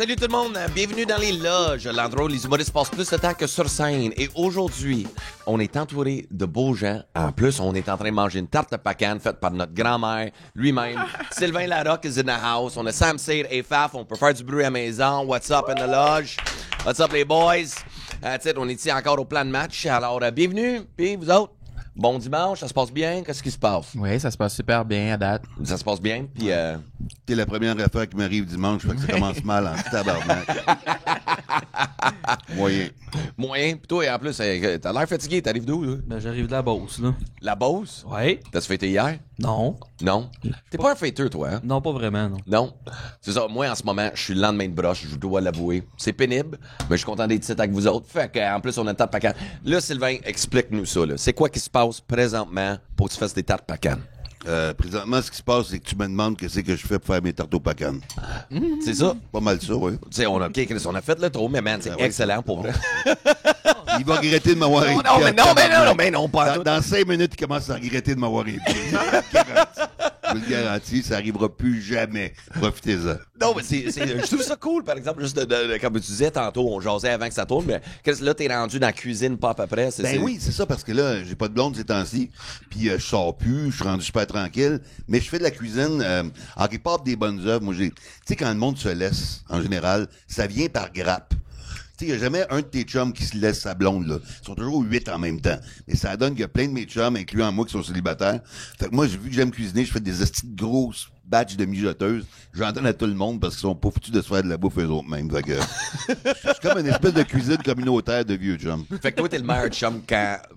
Salut tout le monde, bienvenue dans les loges, l'endroit où les humoristes passent plus de temps que sur scène. Et aujourd'hui, on est entouré de beaux gens. En plus, on est en train de manger une tarte de pacane faite par notre grand-mère lui-même. Sylvain Larocque is in the house. On a Sam Cyr et Faf. On peut faire du bruit à la maison. What's up in the loge? What's up les boys? On est ici encore au plan de match. Alors, bienvenue. Puis vous autres? Bon dimanche, ça se passe bien? Qu'est-ce qui se passe? Oui, ça se passe super bien à date. Ça se passe bien, puis T'es la première affaire qui m'arrive dimanche, fait que ça commence mal en tabarnak. Moyen. Moyen. Puis toi, en plus, t'as l'air fatigué. T'arrives d'où, là? Ben, j'arrive de la Beauce, là. La Beauce? Ouais. T'as-tu fêté hier? Non. Non. T'es pas un fêteur, toi, hein? Non, pas vraiment, non. Non. C'est ça. Moi, en ce moment, je suis le lendemain de broche. Je dois l'avouer. C'est pénible, mais je suis content d'être ici avec vous autres. Fait qu'en plus, on a une tarte pacane. Là, Sylvain, explique-nous ça, là. C'est quoi qui se passe présentement pour que tu fasses des tartes pacanes? Présentement, ce qui se passe, c'est que tu me demandes qu'est-ce que je fais pour faire mes tartes au pacane. C'est ça? Pas mal ça, oui. Tu sais, on a fait le tour, mais man, c'est excellent pour vrai. Il va regretter de m'avoir invité. Mais non, pas tout. Dans 5 minutes, il commence à regretter de m'avoir invité. Je vous le garantis, ça arrivera plus jamais. Profitez-en. Non, mais je trouve ça cool, par exemple, juste comme tu disais tantôt, on jasait avant que ça tourne, mais là, t'es rendu dans la cuisine pas à peu près. Oui, c'est ça, parce que là, j'ai pas de blonde ces temps-ci, puis je sors plus, je suis rendu super tranquille, mais je fais de la cuisine, en quelque part des bonnes œuvres. Moi, tu sais, quand le monde se laisse, en général, ça vient par grappe. Tu sais, il n'y a jamais un de tes chums qui se laisse sa blonde, là. Ils sont toujours 8 en même temps. Mais ça donne qu'il y a plein de mes chums, incluant moi, qui sont célibataires. Fait que moi, vu que j'aime cuisiner, je fais des estis de grosses batchs de mijoteuses. J'en donne à tout le monde parce qu'ils sont pas foutus de se faire de la bouffe eux autres mêmes. Fait que, je suis comme une espèce de cuisine communautaire de vieux chums. Fait que toi, t'es le meilleur chum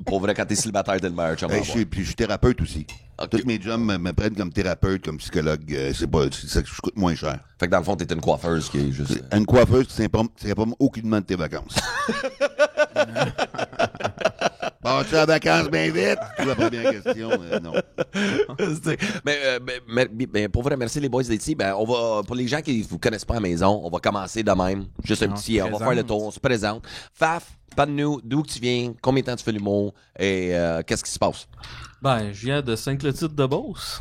pour vrai, quand t'es célibataire, t'es le meilleur chum. Puis je suis thérapeute aussi. Okay. Tous mes chums me prennent comme thérapeute, comme psychologue. C'est ça que je coûte moins cher. Fait que dans le fond, t'es une coiffeuse qui est juste... Une coiffeuse qui ne pas aucunement de tes vacances. Bon, tu as vacances bien vite? C'est la première question, non. mais pour vrai, merci les boys d'être ici. Ben, on va, pour les gens qui vous connaissent pas à la maison, on va commencer de même. Juste un petit, on va faire le tour, on se présente. Faf, parle-nous d'où tu viens, combien de temps tu fais l'humour et qu'est-ce qui se passe? Ben, je viens de Saint-Clotilde de Beauce.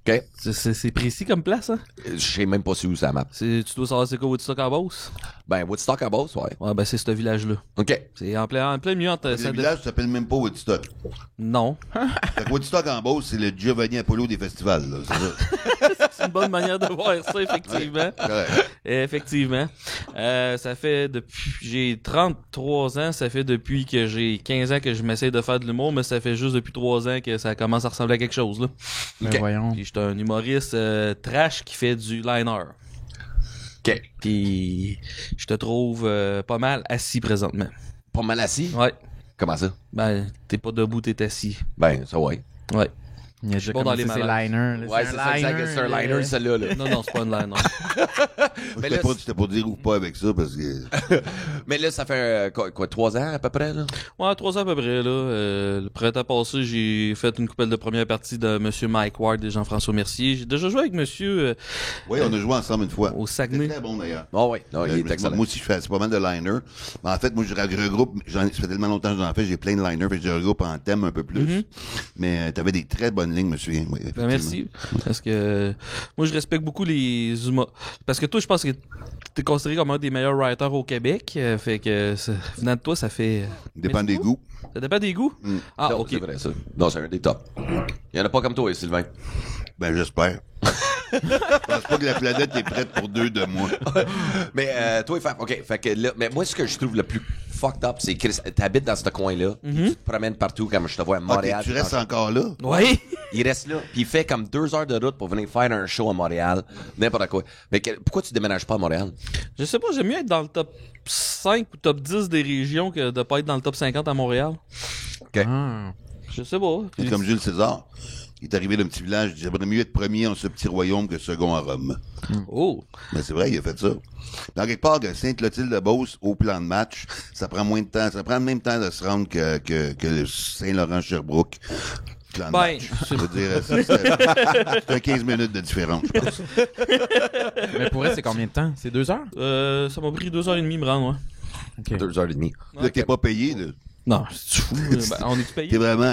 OK. C'est précis comme place, hein? Je sais même pas où ça map. Tu dois savoir c'est quoi Woodstock en Beauce? Ben, Woodstock à Beauce, ouais. Ouais, ben c'est ce village-là. OK. C'est en plein milieu entre... Le village s'appelle même pas Woodstock. Non. Fait que Woodstock en Beauce, c'est le Giovanni Apollo des festivals, là. C'est ça. C'est une bonne manière de voir ça, effectivement. Ouais. Effectivement. Ça fait depuis... J'ai 33 ans, ça fait depuis que j'ai 15 ans que je m'essaie de faire de l'humour, mais ça fait juste depuis 3 ans que ça commence à ressembler à quelque chose, là. Mais voyons. Puis j'étais un humoriste trash qui fait du liner. OK. Puis je te trouve pas mal assis présentement. Pas mal assis? Ouais. Comment ça? Ben, t'es pas debout, t'es assis. Ben, ça, ouais. Ouais. Il y a déjà Bon, dans commencé les ses malades. liners. Ouais, c'est ça, exact. C'est un liner, celle-là. Là. Non, c'est pas une liner. Moi, Mais là, j'étais pas dire ou pas avec ça, parce que... Mais là, ça fait quoi, 3 ans à peu près, là? Ouais, 3 ans à peu près, là. Le printemps passé, j'ai fait une coupelle de première partie de Monsieur Mike Ward et Jean-François Mercier. J'ai déjà joué avec Monsieur Oui, on a joué ensemble une fois. au C'était Saguenay. très bon, d'ailleurs. Oh, oui. Non, il est excellent. Moi aussi, je fais pas mal de liners. Mais en fait, moi, je regroupe, ça fait tellement longtemps que j'en fais, j'ai plein de liners, fait que je regroupe en thème un peu plus. Mais t'avais des très bonnes lignes, monsieur. Oui, Ben, merci. Parce que moi, je respecte beaucoup les humoristes. Parce que toi, je pense que t'es considéré comme un des meilleurs writers au Québec. Fait que venant de toi, ça fait... Dépend des goûts. Ça dépend des goûts? Ah, Non, ok. c'est vrai, ça. Non, c'est un des tops. Il y en a pas comme toi, Sylvain. Ben, j'espère. Je pense pas que la planète est prête pour 2 de moi. Mais toi, OK. Fait que là, mais moi, ce que je trouve le plus fucked up, c'est que t'habites dans ce coin-là, tu te promènes partout, comme je te vois à Montréal. Ok, tu restes encore là? Oui. Il reste là, puis il fait comme 2 heures de route pour venir faire un show à Montréal, n'importe quoi. Mais pourquoi tu déménages pas à Montréal? Je sais pas, j'aime mieux être dans le top 5 ou top 10 des régions que de pas être dans le top 50 à Montréal. OK. Je sais pas. C'est comme Jules César. Il est arrivé d'un petit village, il dit, j'aimerais mieux être premier en ce petit royaume que second à Rome. Oh. Mais c'est vrai, il a fait ça. Dans quelque part, de Sainte-Clotilde-de-Beauce au plan de match, ça prend moins de temps. Ça prend le même temps de se rendre que le Saint-Laurent-Sherbrooke. Plan de Ben, match. Je veux dire, c'est un 15 minutes de différence, je pense. Mais pour elle, c'est combien de temps? C'est 2 heures? Ça m'a pris 2h30 me rendre, ouais. OK. 2 heures et demie. Là, t'es pas payé, là. Non, c'est fou. On est payé. T'es vraiment,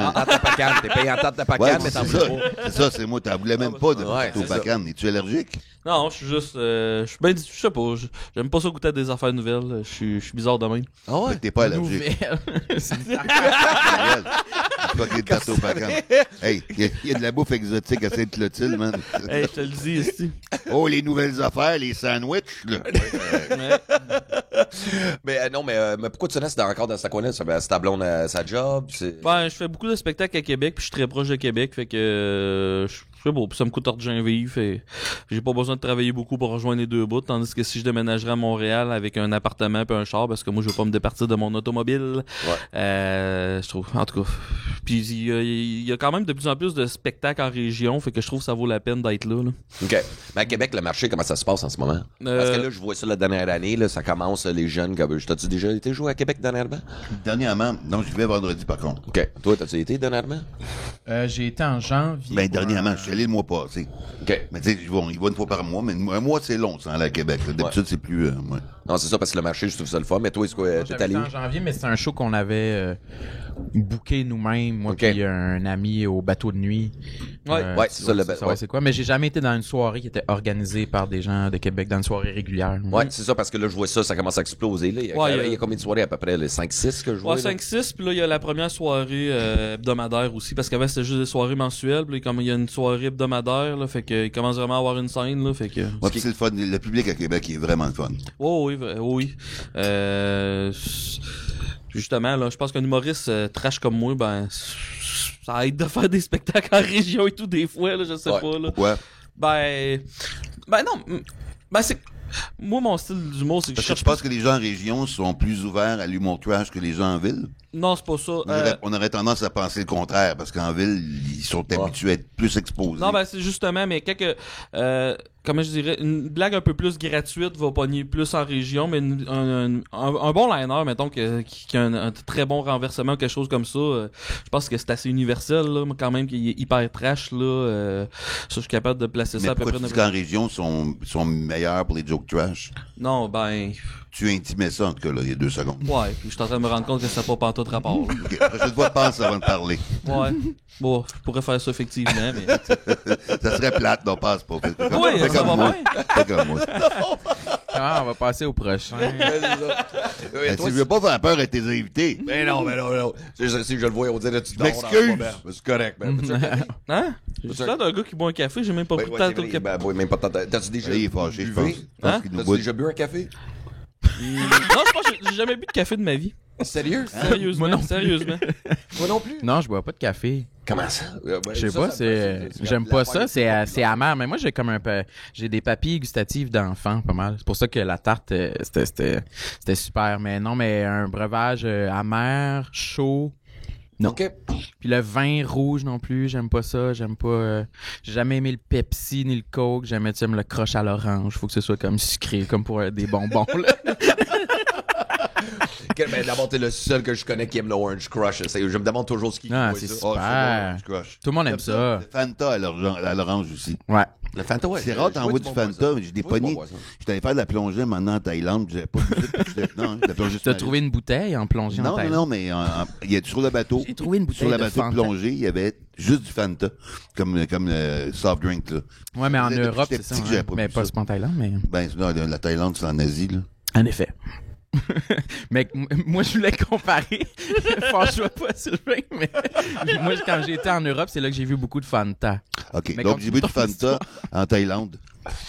En tarte à pacane. T'es payé en tarte à pacane, Ouais, mais c'est t'en ça. veux pas. C'est ça, c'est moi. T'en voulais même pas de Ouais, tarte au c'est ça. bacon. Es-tu allergique? Non, je suis juste. Je suis ben, je sais pas. J'aime pas ça goûter à des affaires nouvelles. Je suis bizarre de même. Ah ouais? T'es pas allergique. Nouvelle. Pas que des tartes au bacon. Hey, il y a de la bouffe exotique à Sainte-Clotilde, man. Hey, je te le dis, ici. Oh, les nouvelles affaires, les sandwichs, là. Mais non, mais pourquoi tu restes encore dans ce coin-là? C'est ta blonde à sa job? Ben, je fais beaucoup de spectacles à Québec, puis je suis très proche de Québec, fait que je sais pas, puis ça me coûte argent vivre, et j'ai pas besoin de travailler beaucoup pour rejoindre les deux bouts, tandis que si je déménagerais à Montréal avec un appartement puis un char, parce que moi je veux pas me départir de mon automobile, je trouve, en tout cas. Puis il y a quand même de plus en plus de spectacles en région, fait que je trouve que ça vaut la peine d'être là. OK. Mais à Québec, le marché, comment ça se passe en ce moment? Parce que là, je vois ça la dernière année, là, ça commence, les jeunes. T'as-tu déjà été joué à Québec dernièrement? Dernièrement, non, j'y vais vendredi, par contre. OK. Toi, t'as-tu été dernièrement? J'ai été en janvier. Ben, dernièrement, je suis allé le mois passé. OK. Mais tu sais, il va une fois par mois, mais un mois, c'est long, ça, aller à Québec. là. D'habitude, c'est plus... ouais. Non, c'est ça, parce que le marché, je trouve ça le fun. Mais toi, est-ce que t'es J'avais allé été où? en janvier, mais c'est un show qu'on avait booké nous-mêmes, moi Ok. puis un ami au bateau de nuit. Ouais. Ouais, c'est ça, le savoir c'est quoi. Mais j'ai jamais été dans une soirée qui était organisée par des gens de Québec, dans une soirée régulière. Ouais, c'est ça, parce que là, je vois ça commence à exploser. Là. Il y a combien de soirées à peu près? Les 5-6 que je vois? Ouais, 5-6, puis là, il y a la première soirée hebdomadaire aussi, parce qu'avant, c'était juste des soirées mensuelles, puis là, comme il y a une soirée hebdomadaire, là, fait qu'il commence vraiment à avoir une scène, là, fait que... Ouais, puis c'est le fun. Le public à Québec il est vraiment le fun. Oh, oui. Justement, là, je pense qu'un humoriste trash comme moi, ben, ça aide de faire des spectacles en région et tout, des fois, là, je sais Ouais. pas, là. Pourquoi? Ben non, ben c'est... Moi, mon style d'humour, c'est que Parce je que cherche... tu penses que les gens en région sont plus ouverts à l'humour trash que les gens en ville? Non, c'est pas ça. On aurait tendance à penser le contraire, parce qu'en ville, ils sont habitués à être plus exposés. Non, ben c'est justement, mais comment je dirais, une blague un peu plus gratuite va pogner plus en région, mais un bon liner, mettons, qui a un très bon renversement, quelque chose comme ça, je pense que c'est assez universel, là, quand même, qui est hyper trash, là, ça, je suis capable de placer Mais ça à peu pourquoi près... tu dis qu'en région, sont meilleurs pour les jokes trash? Non, ben... Tu intimais ça, en tout cas, là, il y a 2 secondes. Ouais, puis je suis en train de me rendre compte que ça n'a pas pantoute de rapport, là. OK, la prochaine fois, pense avant de parler. Ouais. Bon, je pourrais faire ça, effectivement, mais... Ça serait plate, non, passe pas. Fais comme, Oui, fais ça comme va moi. bien. Fais comme moi. Ah, on va passer au prochain. Ben, tu veux pas faire peur à tes invités. Mais non. Si je le vois, on dirait que tu dors. m'excuse. C'est correct, man. Hein? J'ai l'air d'un gars qui boit un café, j'ai même pas pris le temps de tout le Ben, oui, même pas de temps. T'as-tu déjà Là, il est fâché, je pense. buvé? Je pense Hein? qu'il nous T'as-tu boit. déjà bu un café? Non, je pense que j'ai jamais bu de café de ma vie. Sérieux? Sérieusement, Moi non plus. sérieusement. Moi non plus. Non, je bois pas de café. Comment ça? Je sais pas, j'aime pas ça, c'est amer. Mais moi, j'ai comme j'ai des papilles gustatives d'enfant, pas mal. C'est pour ça que la tarte, c'était super. Mais non, mais un breuvage amer, chaud. Non. OK. Puis le vin rouge non plus, j'aime pas ça. J'aime pas. J'ai jamais aimé le Pepsi ni le Coke. J'aimais le croche à l'orange. Faut que ce soit comme sucré, comme pour des bonbons. Là. Ben, d'abord, t'es le seul que je connais qui aime le Orange Crush. Je me demande toujours ce qu'il Ah, boit, c'est ça. super. Oh, c'est bon, je crush. Tout le monde aime ça. Le Fanta à l'orange aussi. Ouais. Le Fanta, ouais. C'est rare, t'envoies du Fanta, mais j'ai des poignées. J'étais allé faire de la plongée maintenant en Thaïlande, j'avais pas bu non, de la plongée Tu as sous-marine. trouvé une bouteille en plongée en Non, Thaïlande? non, mais il y a sur le bateau. J'ai trouvé une bouteille Sur le de bateau de Fanta. plongée, il y avait juste du Fanta, comme soft drink, là. Ouais, mais en Depuis que Europe, j'étais c'est ça. petit que j'avais hein. pas Mais bu pas ça. en Thaïlande, mais... Ben, non, la Thaïlande, c'est en Asie, là. En effet. Mais moi, je voulais comparer. Franchement, pas Sylvain, mais moi, quand j'étais en Europe, c'est là que j'ai vu beaucoup de Fanta. OK. Mais Donc, continue j'ai bu du ton Fanta en Thaïlande.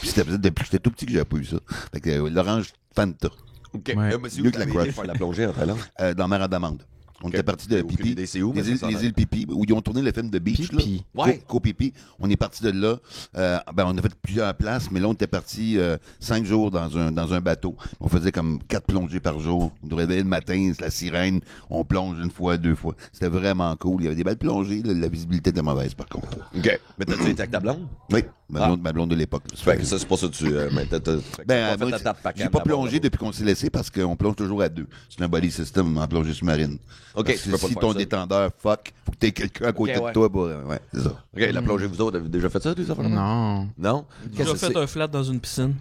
Puis c'était peut-être depuis que j'étais tout petit que j'avais pas eu ça. Fait que l'orange Fanta, OK. Ouais. Monsieur, Mieux que la Crush. faire la plongée en Thaïlande. dans la mer à d'amande. On était parti de J'ai aucune Pipi. idée c'est où, mais les, ça îles, sent les îles Pipi, où ils ont tourné le film de Beach, Pipi. là. Ouais. Pipi. On est parti de là. On a fait plusieurs places, mais là, on était parti 5 jours dans un bateau. On faisait comme 4 plongées par jour. On nous réveillait le matin, c'est la sirène. On plonge 1 fois, 2 fois. C'était vraiment cool. Il y avait des belles plongées. Là, la visibilité était mauvaise, par contre. OK. Mais t'as-tu été avec ta blonde? Oui, ma blonde de l'époque. là. Fait que ça, c'est pas ça que tu... mais fait que t'as Moi, fait ta tarte j'ai pas plongé depuis qu'on s'est laissé parce qu'on plonge toujours à 2. C'est un body system en plongée sous-marine. OK, Parce tu que peux pas si le ton faire seul. détendeur fuck, faut que t'aies quelqu'un à côté Ok, ouais. de toi. Ouais, c'est ça. OK, la plongée, vous autres, avez déjà fait ça, des affaires? Non. Non? J'ai déjà fait un flat dans une piscine.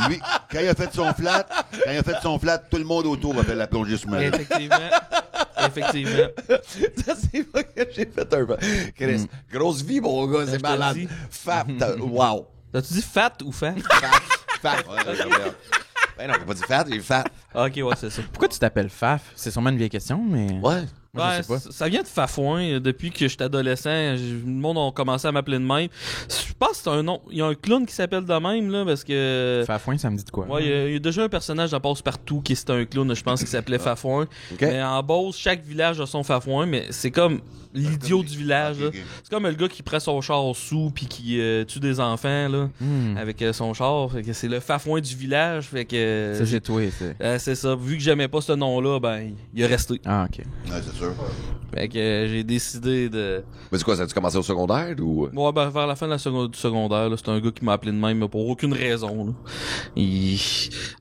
Lui, quand il a fait son flat, tout le monde autour va faire la plongée sous-marine. Effectivement. Ça, c'est pas que j'ai fait un peu. Chris, grosse vie, mon gars, c'est Je te malade. dis. Fat, wow. T'as-tu dit fat ou fat? Fat. Ben non, j'ai pas dit fat, j'ai fat. Ok, ouais, c'est ça. Pourquoi tu t'appelles Faf? C'est sûrement une vieille question, mais... Ouais. Moi, je Ouais, sais pas. ça vient de Fafouin. Depuis que j'étais adolescent, le monde a commencé à m'appeler de même. Je pense que c'est un nom. Il y a un clown qui s'appelle de même, là, parce que... Fafouin, ça me dit de quoi? Ouais, il y a déjà un personnage dans Passe-Partout qui c'était un clown, je pense, qui s'appelait Fafouin. OK. Mais en Beauce, chaque village a son Fafouin, mais c'est comme l'idiot du village. Là. Ok. C'est comme le gars qui prend son char sous puis qui tue des enfants là, avec son char. Fait que c'est le Fafouin du village. Fait que Ça, c'est toi, c'est... c'est ça. Vu que j'aimais pas ce nom-là, ben il est resté. Ah, OK. Ouais, c'est sûr. Fait que j'ai décidé de... Mais c'est quoi, ça a-tu commencé au secondaire ou? Ouais, ben, vers la fin de du secondaire, là, c'est un gars qui m'a appelé de même, mais pour aucune raison. Là.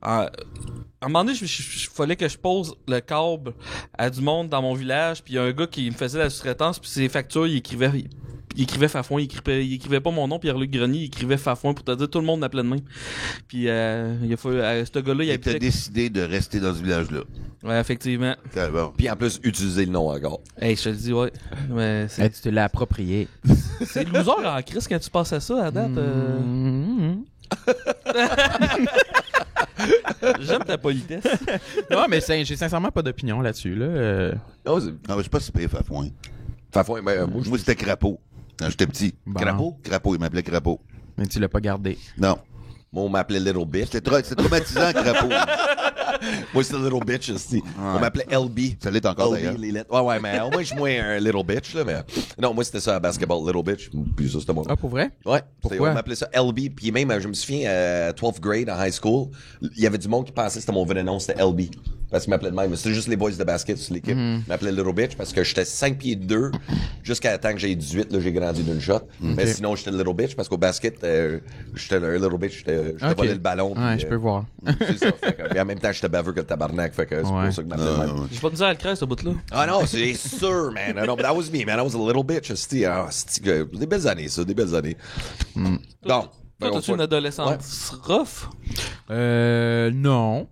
À un moment donné, il fallait que je pose le câble à du monde dans mon village, puis il y a un gars qui me faisait la sous-traitance, puis ses factures, il écrivait Fafouin, il écrivait pas mon nom, Pierre-Luc Grenier, il écrivait Fafouin pour te dire tout le monde m'appelait de même. Puis il a fallu, ce gars-là, il Et t'as habitait... décidé de rester dans ce village-là. Ouais, effectivement. Okay, bon. Puis en plus, utiliser le nom encore. Hey, je te le dis, ouais. Mais Eh, tu te l'as approprié. c'est loser en crise quand tu passes à ça à date. J'aime ta politesse. Non, mais j'ai sincèrement pas d'opinion là-dessus. Là. Non, c'est... Non, mais c'est pas si pire, Fafouin. Fafouin, ben, moi, Moi, c'était Crapaud. Quand j'étais petit. Bon. Crapaud? Crapaud, il m'appelait Crapaud. Mais tu l'as pas gardé. Non. Moi, on m'appelait Little Bitch. C'était traumatisant, Crapaud. Moi, c'était Little Bitch aussi. On m'appelait LB. Ça l'est encore, LB, d'ailleurs. les lettres. Ouais, mais au moins, je suis moins un Little Bitch, là, mais... Non, moi, c'était ça, à basketball, Little Bitch. Puis ça, c'était mon nom. Ah, pour vrai? Ouais. Pourquoi? On m'appelait ça LB. Puis même, je me souviens, 12th grade en high school, il y avait du monde qui pensait que c'était mon vrai nom, c'était LB. Parce qu'ils m'appelaient de même. Mais c'était juste les boys de basket sur l'équipe. Ils m'appelaient Little Bitch parce que j'étais 5 pieds 2 jusqu'à temps que j'ai 18, là, j'ai grandi d'une shot. Mais sinon, j'étais Little Bitch parce qu'au basket, j'étais un Little Bitch, j'étais Ok. volé le ballon. Ouais, puis, je peux voir. C'est ça. Fait que, puis en même temps, j'étais baveux que le tabarnak. Fait que c'est Ouais. pour ça que je m'appelais de même. J'ai pas de misère à le créer, ce bout-là. Ah non, c'est sûr, man. No, but that was me, man. I was a little bitch. C'était des belles années, ça, des belles années. Donc, Toi, t'as-tu une adolescence rough? Non.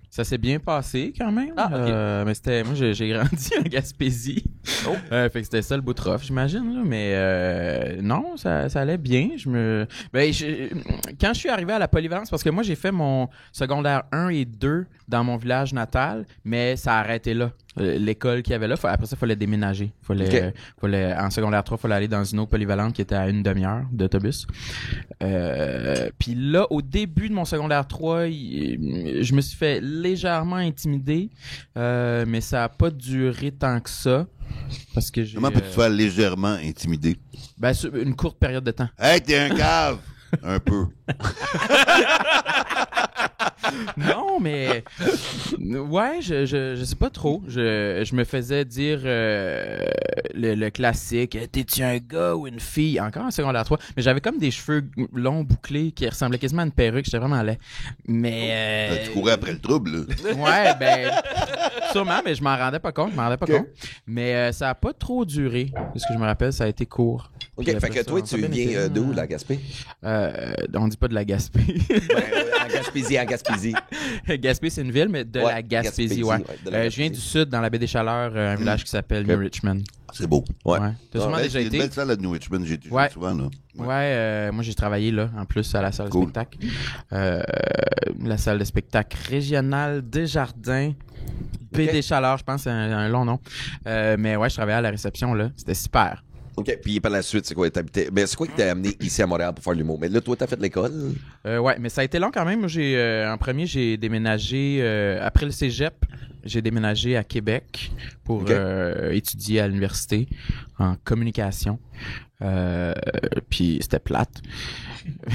Ça s'est bien passé quand même. Ah, ok. Mais c'était, moi, j'ai grandi en Gaspésie. Oh. Fait que c'était ça le bout de rough, j'imagine. Là. Mais non, ça allait bien. Quand je suis arrivé à la polyvalence, parce que moi, j'ai fait mon secondaire 1 et 2 dans mon village natal, mais ça a arrêté là. L'école qu'il y avait là, après ça, il fallait déménager. En secondaire 3, il fallait aller dans une autre polyvalente qui était à une demi-heure d'autobus. Puis là, au début de mon secondaire 3, je me suis fait légèrement intimider, mais ça a pas duré tant que ça. Parce que j'ai... Comment peux-tu te faire légèrement intimider? Ben, sur une courte période de temps. Hey, t'es un cave! Un peu. Non, mais ouais, je sais pas trop. Je me faisais dire le classique, t'es-tu un gars ou une fille? Encore en secondaire 3. Mais j'avais comme des cheveux longs bouclés qui ressemblaient quasiment à une perruque. J'étais vraiment laid. Mais Tu courais après le trouble, là. ouais, ben sûrement, mais je m'en rendais pas compte. Mais ça a pas trop duré. Parce que je me rappelle, ça a été court. OK, Puis fait après que ça, toi, on s'est tu bien été, viens d'où, la Gaspé? On dit pas de la Gaspé. En Gaspésie. Gaspé, c'est une ville, mais de Ouais, la Gaspésie, Gaspésie, ouais. ouais, de la Je viens Gaspésie. du sud, dans la baie des Chaleurs, un village qui s'appelle New Richmond. C'est beau. Ouais. T'as sûrement Ouais, déjà c'est une été? belle salle à New Richmond, j'ai été Ouais. souvent, là. Ouais, moi j'ai travaillé là, en plus à la salle Cool. de spectacle. La salle de spectacle régionale Desjardins. Baie des Chaleurs, je pense, c'est un long nom. Mais ouais, je travaillais à la réception là. C'était super. OK, puis par la suite, c'est quoi? Ben, c'est quoi qui t'a amené ici à Montréal pour faire l'humour? Mais là, toi, t'as fait l'école? Ouais, mais ça a été long quand même. Moi, en premier, j'ai déménagé après le cégep. J'ai déménagé à Québec pour Ok. étudier à l'université en communication. Puis c'était plate.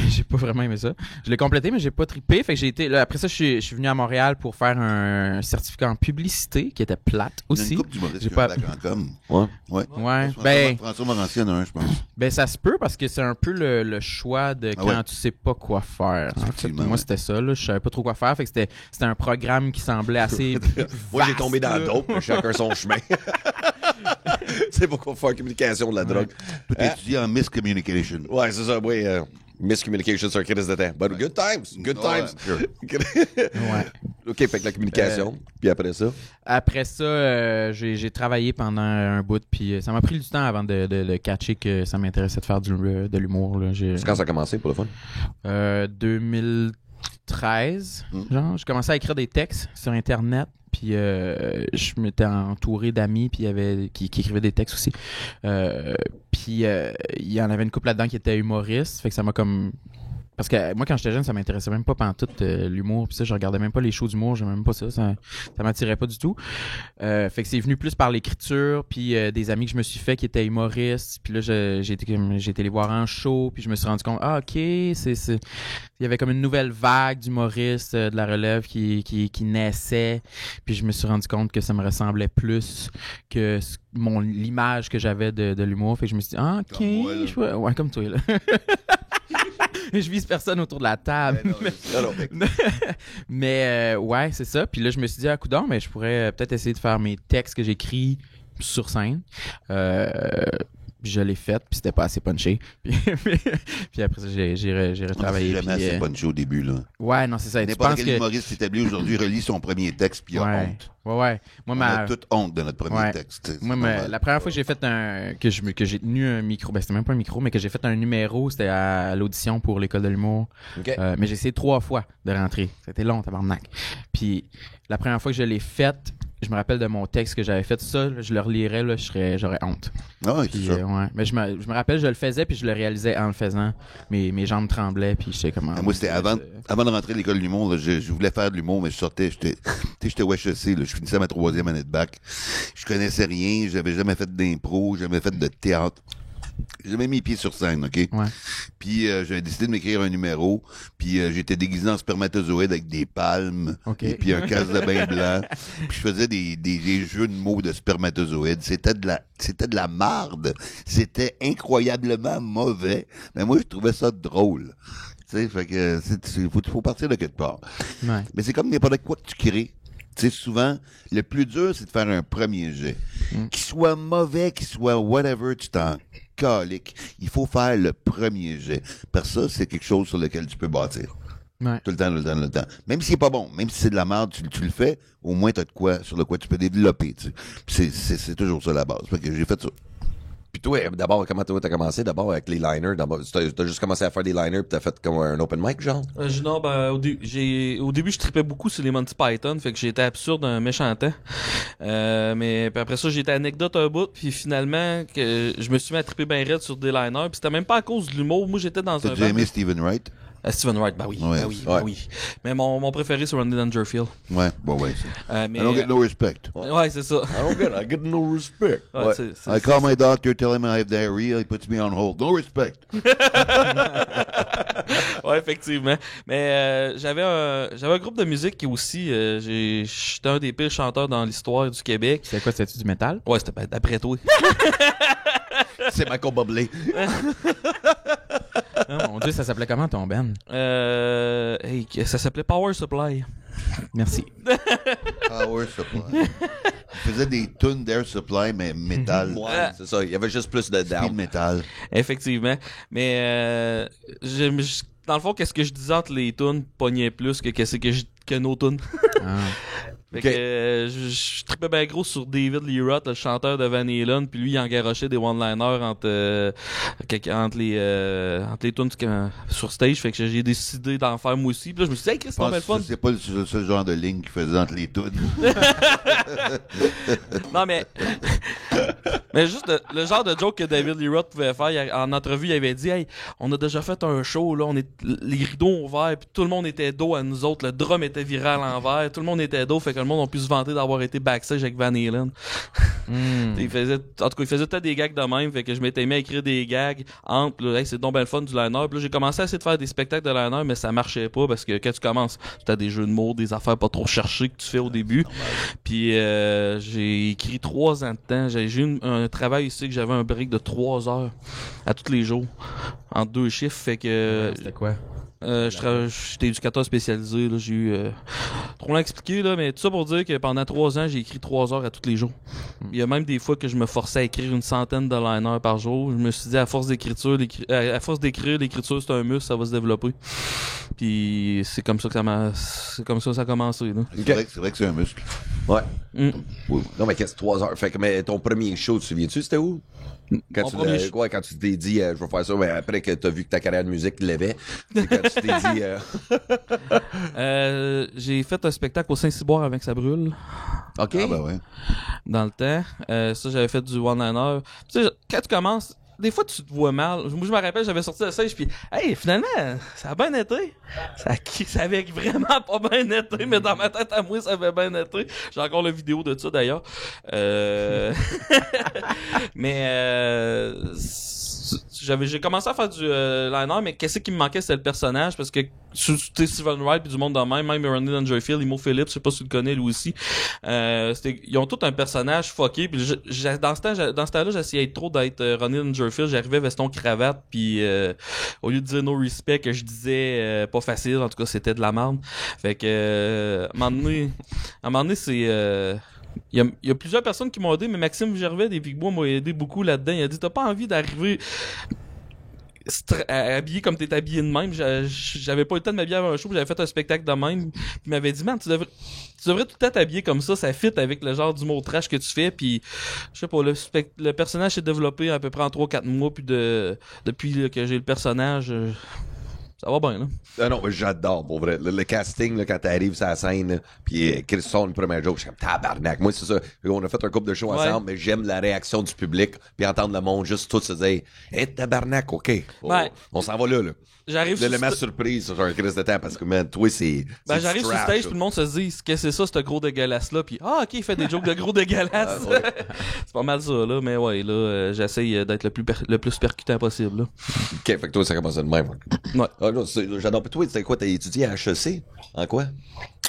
J'ai pas vraiment aimé ça. Je l'ai complété, mais j'ai pas trippé. Fait que j'ai été. Là, après ça, je suis venu à Montréal pour faire un certificat en publicité qui était plate Il y a aussi. une couple d'humoristes J'ai qui pas- ont la grande com. Ouais. Ouais. Ouais. Ben, François Morancier en a un, je pense. ben ça se peut parce que c'est un peu le choix de quand ouais. tu sais pas quoi faire. En fait, Effectivement, moi ouais. c'était ça. Là, je savais pas trop quoi faire. Fait que c'était un programme qui semblait assez. Moi, j'ai vaste, tombé dans là. le dope, mais chacun son chemin. C'est pourquoi faire communication de la drogue. Tout étudié en miscommunication. Ouais, c'est ça, oui. Miscommunication sur Chris de temps. But good times. Good Ouais, times. sure. Ouais. OK, fait que la communication. Puis après ça. Après ça, j'ai travaillé pendant un bout, puis ça m'a pris du temps avant de catcher que ça m'intéressait de faire de l'humour. Là. C'est quand ça a commencé pour le fun? 2013, genre, je commençais à écrire des textes sur Internet. Puis je m'étais entouré d'amis puis qui écrivaient des textes aussi. Puis il y en avait une couple là-dedans qui était humoriste. Fait que ça m'a comme... Parce que moi, quand j'étais jeune, ça m'intéressait même pas pantoute l'humour. Puis ça, je regardais même pas les shows d'humour. J'aimais même pas ça. Ça m'attirait pas du tout. Fait que c'est venu plus par l'écriture. Puis des amis que je me suis fait qui étaient humoristes. Puis là, j'ai été les voir en show. Puis je me suis rendu compte, OK, il y avait comme une nouvelle vague d'humoristes de la relève qui naissait. Puis je me suis rendu compte que ça me ressemblait plus que l'image que j'avais de l'humour. Fait que je me suis dit, OK. Comme moi, là. Ouais, comme toi, là. Je vise personne autour de la table. Mais ouais, c'est ça. Puis là, je me suis dit, coudonc, mais je pourrais peut-être essayer de faire mes textes que j'écris sur scène. Je l'ai fait, puis c'était pas assez punché. Puis après ça, j'ai retravaillé. C'est jamais assez punché au début, là. Ouais, non, c'est ça. N'importe quel humoriste établi aujourd'hui relit son premier texte, puis il a honte. Ouais. Moi, on a toute honte de notre premier texte. Moi, la première fois que j'ai fait que j'ai tenu un micro, c'était même pas un micro, mais que j'ai fait un numéro, c'était à l'audition pour l'école de l'humour. Okay. Mais j'ai essayé 3 fois de rentrer. C'était long, tabarnak. Puis la première fois que je l'ai faite, je me rappelle de mon texte que j'avais fait ça, là, je le relirais, là, j'aurais honte. Ah oui, c'est ça. Ouais. Mais je me rappelle, je le faisais, puis je le réalisais en le faisant. Mes jambes tremblaient, puis j'étais comme... Moi, c'était avant de rentrer à l'école de l'humour, là, je voulais faire de l'humour, mais je sortais, j'étais au HEC, là, je finissais ma 3e année de bac. Je connaissais rien, j'avais jamais fait d'impro, jamais fait de théâtre. J'ai jamais mis les pieds sur scène, OK? Ouais. Puis j'avais décidé de m'écrire un numéro, puis j'étais déguisé en spermatozoïde avec des palmes, OK. et puis un casse de bain blanc. Puis je faisais des jeux de mots de spermatozoïdes. C'était de la marde. C'était incroyablement mauvais. Mais moi, je trouvais ça drôle. Tu sais, fait que faut partir de quelque part. Ouais. Mais c'est comme n'importe quoi que tu crées. Tu sais, souvent, le plus dur, c'est de faire un premier jet. Qu'il soit mauvais, qu'il soit whatever, tu t'en caliques. Il faut faire le premier jet. Parce que ça, c'est quelque chose sur lequel tu peux bâtir. Ouais. Tout le temps. Même s'il est pas bon, même si c'est de la merde, tu le fais, au moins t'as de quoi, sur le quoi tu peux développer, tu sais. Puis c'est toujours ça la base. Fait que j'ai fait ça. Puis toi, d'abord, comment t'as commencé? D'abord avec les liners. T'as juste commencé à faire des liners puis t'as fait comme un open mic, genre? Non, ben, au début, je tripais beaucoup sur les Monty Python, fait que j'étais absurde un méchant temps. Mais puis après ça, j'étais anecdote un bout, puis finalement, que je me suis mis à triper bien raide sur des liners, puis c'était même pas à cause de l'humour. Moi, j'étais dans T'as un déjà band. aimé Stephen Wright? Stephen Wright, ben oui, Ouais. oui. Mais mon préféré, c'est Rodney Dangerfield. Ouais, ouais. Mais, I don't get no respect. Ouais, c'est ça. I get no respect. Ouais, I call my doctor, tell him I have diarrhea, he puts me on hold. No respect. Ouais, effectivement. Mais j'avais un groupe de musique qui aussi, j'étais un des pires chanteurs dans l'histoire du Québec. C'était quoi, c'était-tu du métal? Ouais, c'était d'après toi. C'est Michael Bublé. Oh, mon Dieu, ça s'appelait comment ton band? Ça s'appelait Power Supply. Merci. Power Supply. Il faisait des tunes d'Air Supply, mais métal. Ouais, c'est ça. Il y avait juste plus de Speed down. metal. Effectivement. Mais dans le fond, qu'est-ce que je disais entre les tunes pognait plus que nos tunes. Ah. Fait que je tripais bien gros sur David Lee Roth, le chanteur de Van Halen, puis lui il engarochait des one-liners entre les tunes sur stage, fait que j'ai décidé d'en faire moi aussi. Puis là je me suis dit, hey Chris, c'est le fun. C'est pas le seul genre de ligne qu'il faisait entre les tunes. Non mais juste le genre de joke que David Lee Roth pouvait faire, en entrevue il avait dit, hey, on a déjà fait un show là, les rideaux ont ouvert, puis tout le monde était dos à nous autres, le drum était viré à l'envers, tout le monde était dos, fait que le monde a pu se vanter d'avoir été backstage avec Van Halen. Il faisait peut-être des gags de même, fait que je m'étais mis à écrire des gags entre, là, hey, c'est donc ben le fun du liner. Puis là, j'ai commencé à essayer de faire des spectacles de liner, mais ça marchait pas parce que quand tu commences, t'as des jeux de mots, des affaires pas trop cherchées que tu fais au début. Puis j'ai écrit 3 ans de temps. J'ai eu un travail ici que j'avais un break de 3 heures à tous les jours, entre 2 chiffres, fait que... C'était quoi? J'étais éducateur spécialisé, là. J'ai eu trop long à expliquer, là, mais tout ça pour dire que pendant 3 ans, j'ai écrit 3 heures à tous les jours. Il y a même des fois que je me forçais à écrire une centaine de liners par jour. Je me suis dit, à force d'écrire, l'écriture, c'est un muscle, ça va se développer. Puis c'est comme ça que ça a commencé, là. C'est vrai que c'est un muscle. Ouais. Oui. Non, mais qu'est-ce que 3 heures? Fait que, mais ton premier show, tu te souviens-tu, c'était où? Quand quand tu t'es dit, je vais faire ça, mais après que t'as vu que ta carrière de musique levait, c'est quand tu t'es dit, j'ai fait un spectacle au Saint-Cyboire avec Ça brûle. OK. Ah, ben ouais. Dans le temps. Ça, j'avais fait du one-liner. Tu sais, quand tu commences, des fois, tu te vois mal. Moi, je me rappelle, j'avais sorti le stage, puis hey, finalement, ça a bien été. Ça avait vraiment pas bien été, mais dans ma tête à moi, ça avait bien été. J'ai encore la vidéo de ça, d'ailleurs. Mais j'ai commencé à faire du liner, mais qu'est-ce qui me manquait, c'était le personnage, parce que c'était Steven Wright puis du monde de même Ronnie Dangerfield, Imo Phillips, je sais pas si tu le connais lui aussi. Ils ont tout un personnage fucké, puis dans ce temps-là, j'essayais trop d'être Ronnie Dangerfield, j'arrivais veston cravate, puis au lieu de dire no respect, que je disais pas facile, en tout cas c'était de la merde. Fait que à un moment donné c'est il y a plusieurs personnes qui m'ont aidé, mais Maxime Gervais des Pigbois m'a aidé beaucoup là-dedans. Il a dit, t'as pas envie d'arriver habillé comme t'es habillé de même. J'avais pas eu le temps de m'habiller avant un show, j'avais fait un spectacle de même. Il m'avait dit, man, tu devrais tout le temps t'habiller comme ça fit avec le genre d'humour trash que tu fais. Puis, je sais pas, le personnage s'est développé à peu près en 3-4 mois, puis depuis que j'ai le personnage... ça va bien, là. Ah non, mais j'adore, pour vrai. Le casting, là, quand t'arrives sur la scène, puis Christon, le premier joke, je suis comme tabarnak. Moi, c'est ça. On a fait un couple de shows ensemble, mais j'aime la réaction du public, puis entendre le monde juste tout se dire, hey, tabarnak, OK. On s'en va là. J'arrive le mettre surprise sur un crise de temps, parce que, man, toi, c'est. J'arrive sur le stage, puis le monde se dit, qu'est-ce que c'est ça, ce gros dégueulasse-là, puis OK, il fait des jokes de gros dégueulasse. Ouais. C'est pas mal ça, là, mais ouais, là, j'essaye d'être le plus percutant possible, là. OK, fait que toi, ça commence de même. Ouais. Ah, non, j'adore. Toi, tu sais quoi, t'as étudié à HEC? En quoi?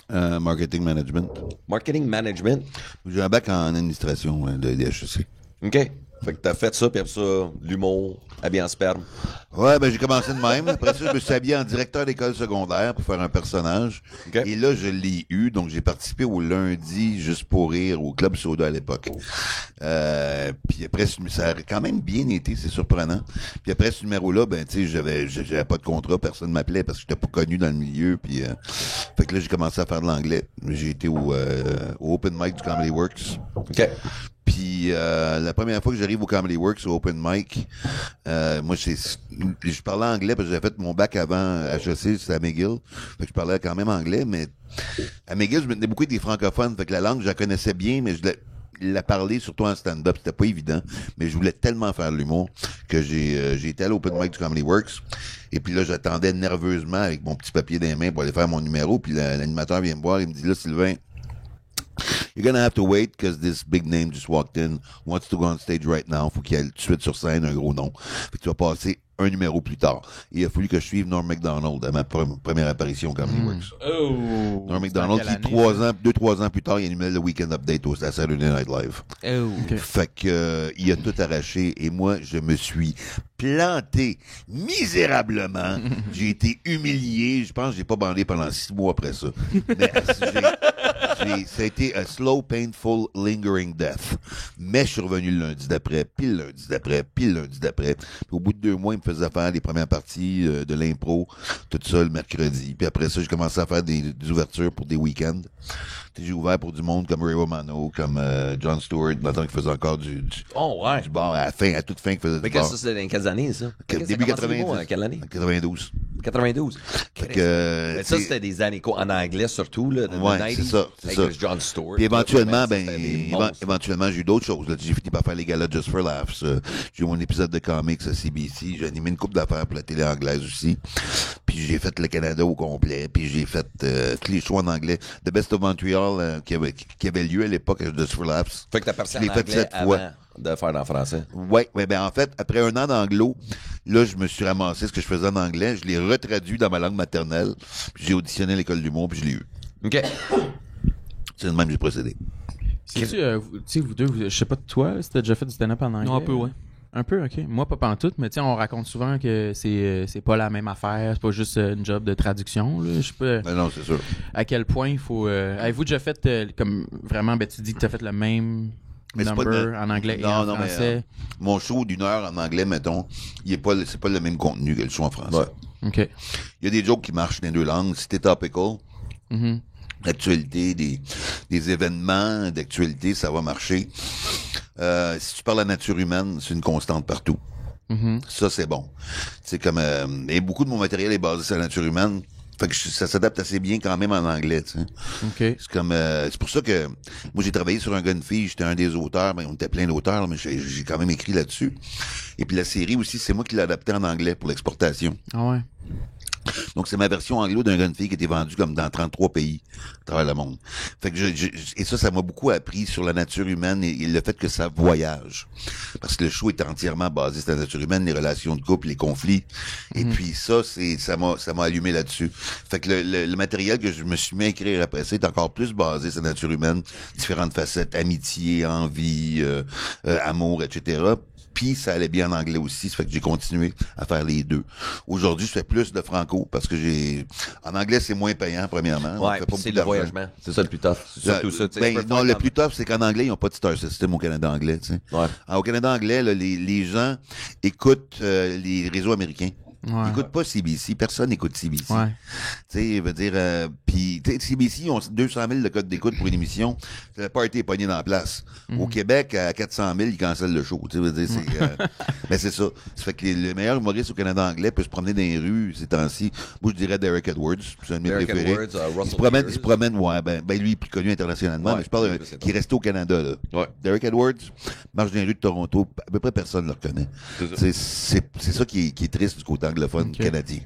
Marketing management. Marketing management? J'ai un bac en administration de HEC. OK. Fait que t'as fait ça, puis après ça, l'humour, habillé en sperme. Ouais, ben j'ai commencé de même. Après ça, je me suis habillé en directeur d'école secondaire pour faire un personnage. Okay. Et là, je l'ai eu. Donc, j'ai participé au lundi, juste pour rire, au Club Soda à l'époque. Puis après, ça a quand même bien été, c'est surprenant. Puis après ce numéro-là, ben tu sais, j'avais pas de contrat, personne m'appelait parce que j'étais pas connu dans le milieu. Puis fait que là, j'ai commencé à faire de l'anglais. J'ai été au Open Mic du Comedy Works. OK. Puis la première fois que j'arrive au Comedy Works, au Open Mic, moi, je parlais anglais parce que j'avais fait mon bac avant HEC, c'était à McGill. Fait que je parlais quand même anglais, mais à McGill, je me tenais beaucoup avec des francophones. Fait que la langue, je la connaissais bien, mais je la parlais surtout en stand-up. C'était pas évident, mais je voulais tellement faire de l'humour que j'ai été à l'Open Mic du Comedy Works. Et puis là, j'attendais nerveusement avec mon petit papier dans les mains pour aller faire mon numéro. Puis l'animateur vient me voir, il me dit, là, Sylvain, you're gonna have to wait because this big name just walked in, wants to go on stage right now. Faut qu'il aille tout de suite sur scène, un gros nom. Fait que tu vas passer un numéro plus tard. Et il a fallu que je suive Norm Macdonald à ma première apparition au Comedy Works. Oh! Norm Macdonald, qui 2-3 ans plus tard, il animait le Weekend Update à Saturday Night Live. Oh! Okay. Fait que il a tout arraché et moi, je me suis planté misérablement. J'ai été humilié. Je pense que j'ai pas bandé pendant 6 mois après ça. Mais ça a été a slow, painful, lingering death. Mais je suis revenu le lundi d'après, puis le lundi d'après, puis le lundi d'après. Puis au bout de 2 mois, il me faisait faire les premières parties de l'impro, tout ça le mercredi. Puis après ça, j'ai commencé à faire des ouvertures pour des week-ends. J'ai ouvert pour du monde comme Ray Romano, comme Jon Stewart, maintenant qu'il faisait encore du bar à toute fin qu'il faisait du bar. Mais qu'est-ce que ça, c'était dans quelles années, ça? Début 90. Quelle année? 92. 92. Fait que, mais ça, c'était des années en anglais, surtout, là. Ouais, c'est ça. Avec Jon Stewart. Puis éventuellement, éventuellement, j'ai eu d'autres choses. Là. J'ai fini par faire les galas Just for Laughs. J'ai eu mon épisode de comics à CBC. J'ai animé une couple d'affaires pour la télé anglaise aussi. Puis j'ai fait le Canada au complet. Puis j'ai fait tous les shows en anglais. The Best of Montreal qui avait lieu à l'époque à Just for Laughs. Fait que t'as passé en fait anglais 7 fois. avant de faire en français. Ouais, ben en fait, après 1 an d'anglo, là, je me suis ramassé ce que je faisais en anglais. Je l'ai retraduit dans ma langue maternelle. Puis j'ai auditionné à l'école d'humour, puis je l'ai eu. OK. C'est le même que j'ai procédé. Tu sais, vous deux, je sais pas, toi, si t'as déjà fait du stand-up en anglais? Non, un peu, ouais. Un peu, OK. Moi, pas pantoute, mais tu sais, on raconte souvent que c'est pas la même affaire, c'est pas juste une job de traduction, là. Je sais pas Ben non, c'est sûr. à quel point il faut... Avez-vous déjà fait, comme, vraiment, ben, tu dis que t'as fait le même Mais c'est pas number en anglais et en français? Mon show d'1 heure en anglais, mettons, c'est pas le même contenu que le show en français. Ouais. OK. Il y a des jokes qui marchent dans les deux langues. Si t'es topical, Mhm. l'actualité, des événements d'actualité, ça va marcher. Si tu parles de la nature humaine, c'est une constante partout. Mhm. Ça, c'est bon. C'est comme... et beaucoup de mon matériel est basé sur la nature humaine. Fait que ça s'adapte assez bien quand même en anglais, tu sais. OK. C'est comme... c'est pour ça que... Moi, j'ai travaillé sur un gars, une fille, j'étais un des auteurs. Ben, on était plein d'auteurs, mais j'ai quand même écrit là-dessus. Et puis la série aussi, c'est moi qui l'ai adapté en anglais pour l'exportation. Ah ouais. Donc, c'est ma version anglo d'un gars de fille qui était vendue comme dans 33 pays à travers le monde. Fait que et ça m'a beaucoup appris sur la nature humaine et le fait que ça voyage. Parce que le show est entièrement basé sur la nature humaine, les relations de couple, les conflits. Et puis ça m'a allumé là-dessus. Fait que le matériel que je me suis mis à écrire après ça est encore plus basé sur la nature humaine, différentes facettes, amitié, envie, amour, etc. Puis ça allait bien en anglais aussi, ça fait que j'ai continué à faire les deux. Aujourd'hui, je fais plus de franco parce que en anglais, c'est moins payant premièrement. Ouais, puis c'est le voyagement. C'est ça le plus tough. C'est surtout ça. Non, le plus tough, c'est qu'en anglais, ils n'ont pas de star system au Canada anglais. Tu sais. Ouais. Au Canada anglais, là, les gens écoutent les réseaux américains. Ouais. Ils n'écoutent pas CBC. Personne n'écoute CBC. Ouais. Tu sais, veut dire, puis CBC, ils ont 200 000 de code d'écoute pour une émission. Le party est pogné dans la place. Au Québec, à 400 000, ils cancellent le show. Tu sais, veut dire, mais c'est ça. Ça fait que le meilleur humoriste au Canada anglais peut se promener dans les rues ces temps-ci. Moi, je dirais Derek Edwards. C'est un de mes Derek préférés. Edwards, Il se promène, ouais, ben lui, il est plus connu internationalement, Ouais, mais je parle qui est resté au Canada, là. Ouais. Derek Edwards marche dans les rues de Toronto, à peu près personne ne le reconnaît. C'est ça qui est triste du côté anglophone canadien.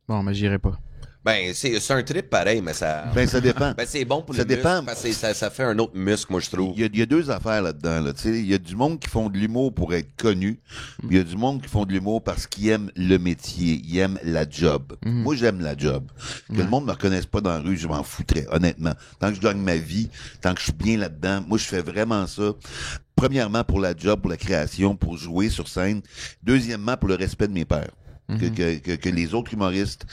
Bon, mais j'irai pas. Ben, c'est un trip pareil, mais ça... Ben, ça dépend. Ben, c'est bon pour Ça le dépend. muscle, parce que ça fait un autre muscle, moi, je trouve. Il y a deux affaires là-dedans. Là. Il y a du monde qui font de l'humour pour être connu. Il y a du monde qui font de l'humour parce qu'ils aiment le métier. Ils aiment la job. Moi, j'aime la job. Que le monde me reconnaisse pas dans la rue, je m'en foutrais, honnêtement. Tant que je gagne ma vie, tant que je suis bien là-dedans, moi, je fais vraiment ça. Premièrement, pour la job, pour la création, pour jouer sur scène. Deuxièmement, pour le respect de mes pairs. Que les autres humoristes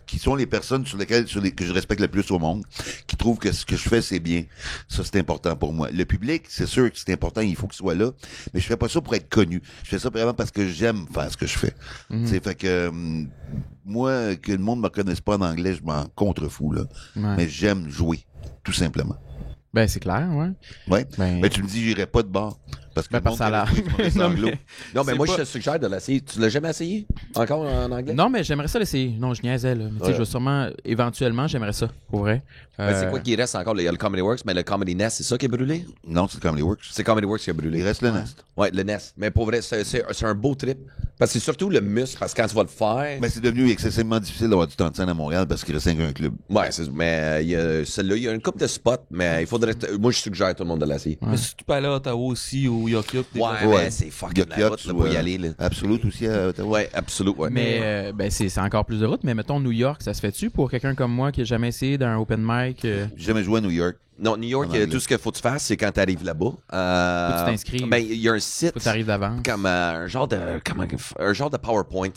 qui sont les personnes que je respecte le plus au monde, qui trouvent que ce que je fais, c'est bien. Ça, c'est important pour moi. Le public, c'est sûr que c'est important, il faut qu'il soit là, mais je fais pas ça pour être connu. Je fais ça vraiment parce que j'aime faire ce que je fais. T'sais, fait que moi, que le monde me reconnaisse pas en anglais, je m'en contrefous, là. Ouais. Mais j'aime jouer, tout simplement. Ben, c'est clair, ouais. Ouais. Ben- Mais tu me dis, j'irai pas de bar. Parce que Ben, le parce monde que ça a connaît pas les humoristes l'air- Non, anglo. mais- Non, mais C'est moi, pas- je te suggère de l'essayer. Tu l'as jamais essayé? Encore en anglais? Non, mais j'aimerais ça l'essayer. Non, je niaisais, là. Mais tu sais, Ouais. je vais sûrement, éventuellement, j'aimerais ça, pour vrai. Ben, c'est quoi qui reste encore? Il y a le Comedy Works, mais le Comedy Nest, c'est ça qui est brûlé? Non, c'est Comedy Works. C'est Comedy Works qui a brûlé. Il reste le Nest. Ouais, le Nest. Mais pour vrai, c'est un beau trip. Parce que c'est surtout le muscle, parce que quand tu vas le faire... Mais c'est devenu excessivement difficile d'avoir du temps de scène à Montréal parce qu'il reste un club. Ouais, mais il y a celle-là, il y a une couple de spots, mais il faudrait... Moi, je suggère à tout le monde de l'essayer. Mais si tu peux aller à Ottawa aussi, au Yuk Yuk, t'es Ouais, pas- mais c'est fucking la route là, pour y aller. Là. Absolute aussi à Ottawa. Ouais, absolument. Ouais. Mais ben c'est encore plus de route, mais mettons New York, ça se fait-tu pour quelqu'un comme moi qui a jamais essayé d'un open mic? J'ai jamais joué à New York. Non, New York, En anglais. tout ce qu'il faut que tu fasses, c'est quand tu arrives là-bas. Faut que tu t'inscrives. Ben, il y a un site. Faut que t'arrives d'avance. Comme un genre de PowerPoint.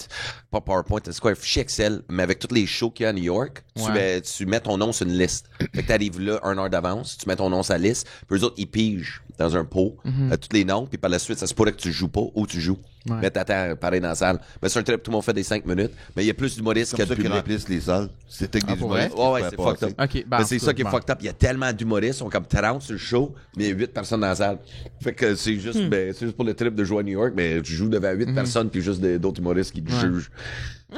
Pas PowerPoint, c'est quoi? Un fichier Excel, mais avec tous les shows qu'il y a à New York. Ouais. Tu mets ton nom sur une liste. Fait que t'arrives là 1 heure d'avance, tu mets ton nom sur la liste, puis eux autres, ils pigent dans un pot tous les noms, puis par la suite, ça se pourrait que tu joues pas ou tu joues. Ouais. Mais t'attends pareil dans la salle. Mais c'est un trip, tout le monde fait des 5 minutes, mais il y a plus d'humoristes C'est qu'il y comme a ça de qu'ils public. remplissent les salles. C'était que des pour humoristes. Ouais, qui c'est pouvaient fucked up. passer. OK, ben, Mais en c'est tout ça cas, qui est bon. fucked up. Il y a tellement d'humoristes, ils sont comme 30 sur le show, mais il y a 8 personnes dans la salle. Fait que c'est juste, c'est juste pour le trip de jouer à New York, mais tu joues devant 8 personnes puis juste d'autres humoristes qui te jugent.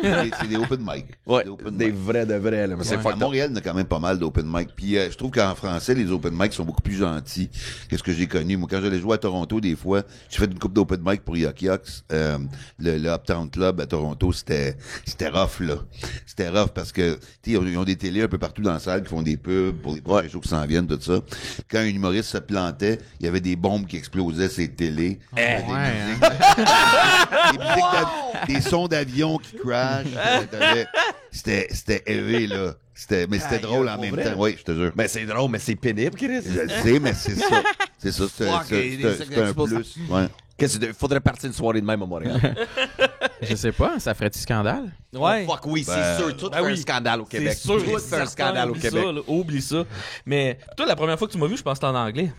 C'est des open mic. Ouais, Des open des mic. vrais de vrais, là. Mais c'est À fucked up. Montréal, il y a quand même pas mal d'open mic. Puis je trouve qu'en français, les open mic sont beaucoup plus gentils que ce que j'ai connu. Moi, quand j'allais jouer à Toronto, des fois, j'ai fait une coupe d'open mic pour Yuk Yuk's. Le Uptown Club à Toronto, c'était rough, là. C'était rough parce que, tu sais, ils ont des télés un peu partout dans la salle qui font des pubs pour les prochains shows qui s'en viennent, tout ça. Quand un humoriste se plantait, il y avait des bombes qui explosaient ces télés. Il y avait des ouais, musiques. Des musiques des sons d'avion qui crashent. C'était élevé, là. Mais c'était drôle en pour même vrai? temps. Oui, je te jure. Mais c'est drôle, mais c'est pénible, Chris. Je le sais, mais c'est ça. C'est ça. Fuck, C'est un plus. Ouais. Faudrait partir une soirée de même à Montréal. Je sais pas, ça ferait-tu scandale? Ouais. Oh, fuck, oui, c'est sûr. Tout fait un scandale au Québec. C'est sûr, Tout fait un scandale au oublie Québec. ça, là, oublie ça. Mais toi, la première fois que tu m'as vu, je pense que c'était en anglais.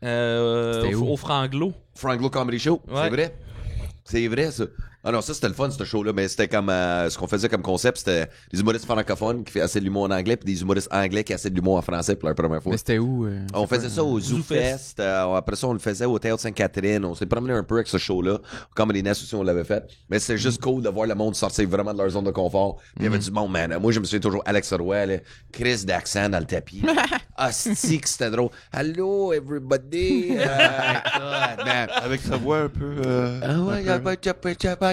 C'était où? Au Franglo. Frank Comedy Show, Ouais. c'est vrai. C'est vrai, ça. Ah non, ça, c'était le fun, ce show-là, mais c'était comme... ce qu'on faisait comme concept, c'était des humoristes francophones qui faisaient de l'humour en anglais, puis des humoristes anglais qui faisaient de l'humour en français pour la première fois. Mais c'était où? On faisait ça au Zoo Fest. Après ça, on le faisait au Théâtre Sainte-Catherine. On s'est promené un peu avec ce show-là. Comme les Ness aussi, on l'avait fait. Mais c'est juste cool de voir le monde sortir vraiment de leur zone de confort. Puis il y avait du monde, man. Moi, je me souviens toujours Alex Roy, là, Chris d'accent dans le tapis. Asti que c'était drôle. Hello, everybody. God, man. Avec sa voix un peu... Ah ouais,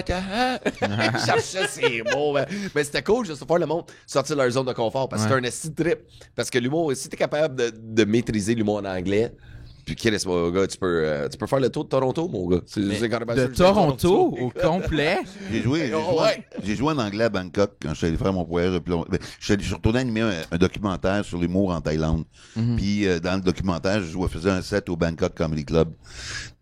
je cherchais ses mots, man. Mais c'était cool juste de voir le monde sortir de leur zone de confort parce que c'est un esti de trip. Parce que l'humour, si t'es capable de maîtriser l'humour en anglais, puis Chris, mon gars, tu peux faire le tour de Toronto, mon gars. C'est quand même De sûr, Toronto au complet? J'ai joué en anglais à Bangkok quand je suis allé faire mon voyage. Je suis retourné animer un documentaire sur l'humour en Thaïlande. Puis dans le documentaire, je faisais un set au Bangkok Comedy Club.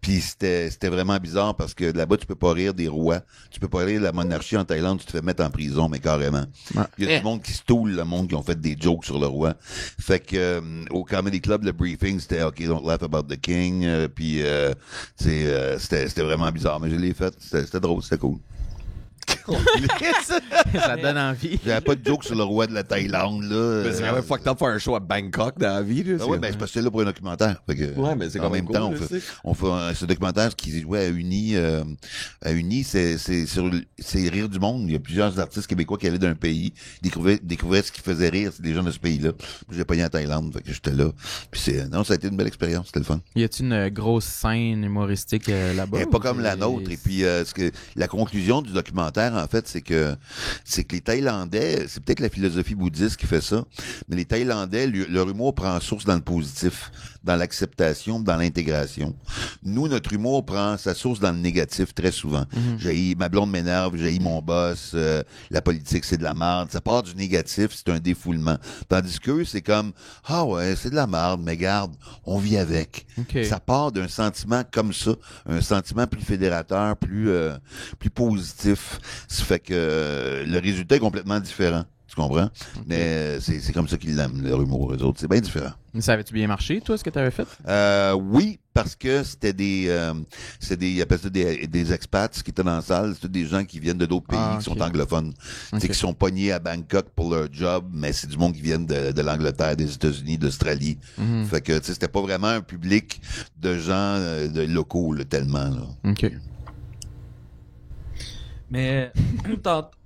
Puis c'était vraiment bizarre parce que là-bas, tu peux pas rire des rois. Tu peux pas rire de la monarchie en Thaïlande, tu te fais mettre en prison, mais carrément. Il y a du monde qui stoule le monde qui ont fait des jokes sur le roi. Fait que au Comedy Club, le briefing, c'était OK, don't laugh about the king. Puis c'était vraiment bizarre, mais je l'ai fait. C'était drôle, c'était cool. Ça donne envie. J'avais pas de joke sur le roi de la Thaïlande, là. Mais c'est quand même fucked up faire un show à Bangkok dans la vie, là. Ah ouais, ben c'est parce que c'est là pour un documentaire. Fait que, Ouais, mais c'est en quand même même temps, cool, on fait ce documentaire qui s'est joué à Uni. À Uni, c'est rire du monde. Il y a plusieurs artistes québécois qui allaient d'un pays, découvraient ce qui faisait rire des gens de ce pays-là. J'ai pogné en Thaïlande, fait que j'étais là. Puis ça a été une belle expérience, c'était le fun. Y a-t-il une grosse scène humoristique là-bas? Pas comme la nôtre. Et puis la conclusion du documentaire, en fait, c'est que les Thaïlandais, c'est peut-être la philosophie bouddhiste qui fait ça, mais les Thaïlandais, leur humour prend source dans le positif, dans l'acceptation, dans l'intégration. Nous, notre humour prend sa source dans le négatif très souvent. Ma blonde m'énerve, j'ai mon boss, la politique, c'est de la merde. Ça part du négatif, c'est un défoulement. Tandis que c'est comme, ah ouais, c'est de la merde, mais garde, on vit avec. Okay. Ça part d'un sentiment comme ça, un sentiment plus fédérateur, plus positif. Ça fait que le résultat est complètement différent. Tu comprends? Okay. Mais c'est comme ça qu'ils l'aiment, leur humour, eux autres. C'est bien différent. Mais ça avait-tu bien marché, toi, ce que tu avais fait? Oui, parce que c'était ils appellent ça des expats qui étaient dans la salle. C'est des gens qui viennent de d'autres pays, qui sont anglophones. Qui sont pognés à Bangkok pour leur job, mais c'est du monde qui viennent de l'Angleterre, des États-Unis, d'Australie. Fait que, tu sais, c'était pas vraiment un public de gens de locaux, là, tellement, là. OK. Mais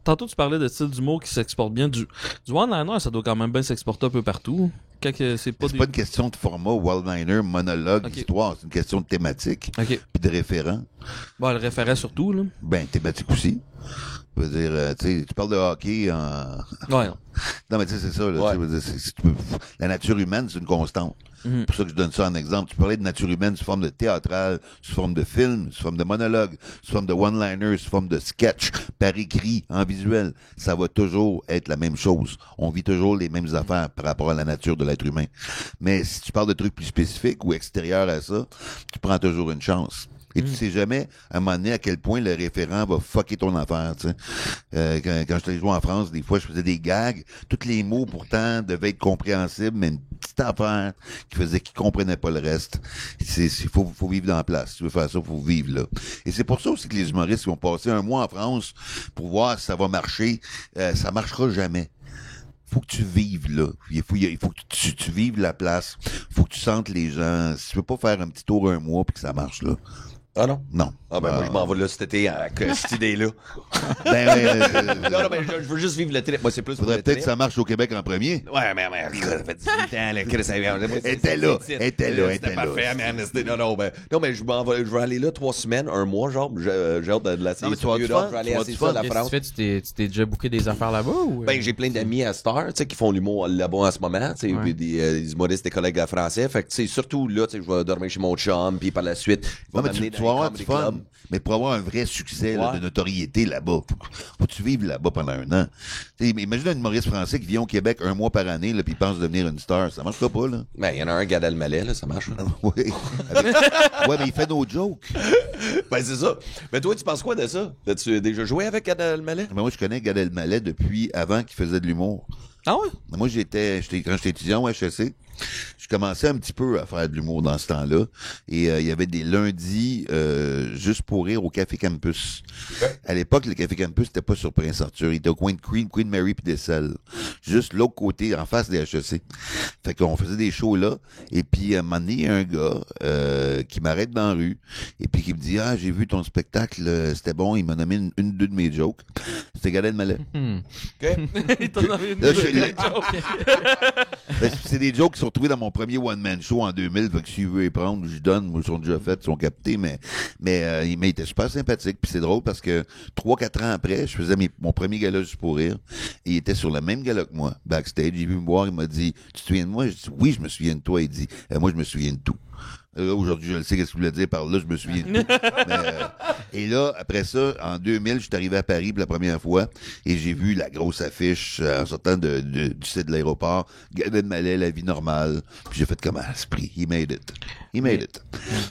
tantôt, tu parlais de style d'humour qui s'exporte bien. Du one-liner, ça doit quand même bien s'exporter un peu partout. C'est pas une question de format, one-liner, monologue, histoire. C'est une question de thématique. Puis de référent. Bon, le référent surtout, là. Ben, thématique aussi. Je veux dire, tu parles de hockey en... Ouais. Non, mais tu sais, c'est ça, là. Ouais. La nature humaine, c'est une constante. C'est pour ça que je donne ça en exemple. Tu parlais de nature humaine sous forme de théâtral, sous forme de film, sous forme de monologue, sous forme de one-liner, sous forme de sketch, par écrit, en visuel. Ça va toujours être la même chose. On vit toujours les mêmes affaires par rapport à la nature de l'être humain. Mais si tu parles de trucs plus spécifiques ou extérieurs à ça, tu prends toujours une chance. Et tu sais jamais, à un moment donné, à quel point le référent va fucker ton affaire, tu sais. Quand je joué en France, des fois, je faisais des gags. Tous les mots, pourtant, devaient être compréhensibles, mais une petite affaire qui faisait qu'ils comprenaient pas le reste. Il faut vivre dans la place. Si tu veux faire ça, il faut vivre là. Et c'est pour ça aussi que les humoristes qui vont passer un mois en France pour voir si ça va marcher, ça marchera jamais. Faut que tu vives là. Il faut que tu vives la place. Faut que tu sentes les gens. Si tu veux pas faire un petit tour un mois puis que ça marche là. Ah non? Non. Ah ben moi je m'en vais là cet été avec cette idée-là. Non, mais je veux juste vivre le trip. Moi c'est plus. Faudrait peut-être que ça marche au Québec en premier. Ouais, mais ça fait 18 ans, là, Chris, était là. C'était parfait, man. Non, mais je vais aller là 3 semaines, un mois, genre. J'ai hâte de la série. Je vais aller assez ça à la France. Tu t'es déjà booké des affaires là-bas ou? Ben, j'ai plein d'amis à Star, tu sais, qui font l'humour là-bas en ce moment, tu sais, des humoristes, des collègues français. Fait que, tu sais, surtout là, tu sais, je vais dormir chez mon chum, puis par la suite, tu vas va avoir comedy du fun. club. Mais pour avoir un vrai succès là, Ouais. de notoriété là-bas, faut que tu vives là-bas pendant un an. T'sais, imagine un humoriste français qui vient au Québec un mois par année, là, puis il pense devenir une star. Ça marchera pas, là. Ben, il y en a un, Gad Elmaleh, là, ça marche. Là. Oui. Ouais, mais il fait nos jokes. Ben, c'est ça. Mais toi, tu penses quoi de ça? As-tu déjà joué avec Gad Elmaleh? Mais moi, je connais Gad Elmaleh depuis avant qu'il faisait de l'humour. Ah ouais? Moi, quand j'étais étudiant au HEC, je commençais un petit peu à faire de l'humour dans ce temps-là. Et il y avait des lundis juste pour rire au Café Campus. À l'époque, le Café Campus n'était pas sur Prince-Arthur. Il était au coin de Queen Mary puis Desselles. Juste l'autre côté, en face des HEC. Fait qu'on faisait des shows là. Et puis, à un moment donné, il y a un gars qui m'arrête dans la rue et puis qui me dit « Ah, j'ai vu ton spectacle, c'était bon. » Il m'a nommé deux de mes jokes. C'était Gad Elmaleh. Il t'a donné une Là, joke. Ben, c'est des jokes qui sont retrouvés dans mon premier one-man show en 2000. Fait que s'il veut les prendre, je donne. Moi, ils sont déjà faits, ils sont captés. Mais il était super sympathique. Puis c'est drôle parce que 3-4 ans après, je faisais mon premier gala juste pour rire. Et il était sur le même gala que moi, backstage. Il est venu me voir, il m'a dit « Tu te souviens de moi? » Je dis « Oui, je me souviens de toi. » Il dit « Moi, je me souviens de tout. » Là, aujourd'hui, je le sais qu'est-ce qu'il voulait dire par là, je me souviens de tout. Et là, après ça, en 2000, je suis arrivé à Paris pour la première fois et j'ai vu la grosse affiche en sortant du site de l'aéroport, Gad Elmaleh, La vie normale. Puis j'ai fait comme à l'esprit, he made it. He made it.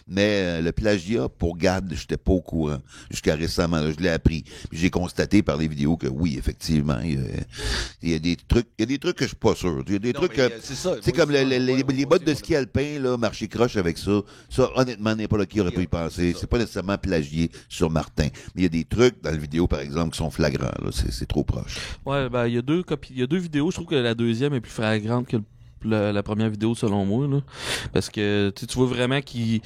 Mais le plagiat, pour Gad, j'étais pas au courant. Jusqu'à récemment, là, je l'ai appris. Puis j'ai constaté par les vidéos que oui, effectivement, il y a des trucs que je suis pas sûr. Il y a des trucs que... c'est ça. C'est comme les bottes de ski alpin, là, marcher croche avec ça. Ça, honnêtement, n'importe qui aurait pu y penser. C'est pas nécessairement plagié sur Martin. Mais il y a des trucs dans la vidéo, par exemple, qui sont flagrants, là. C'est trop proche. Ouais, ben, il y a deux vidéos. Je trouve que la deuxième est plus flagrante que la première vidéo, selon moi, là. Parce que, tu vois vraiment qu'il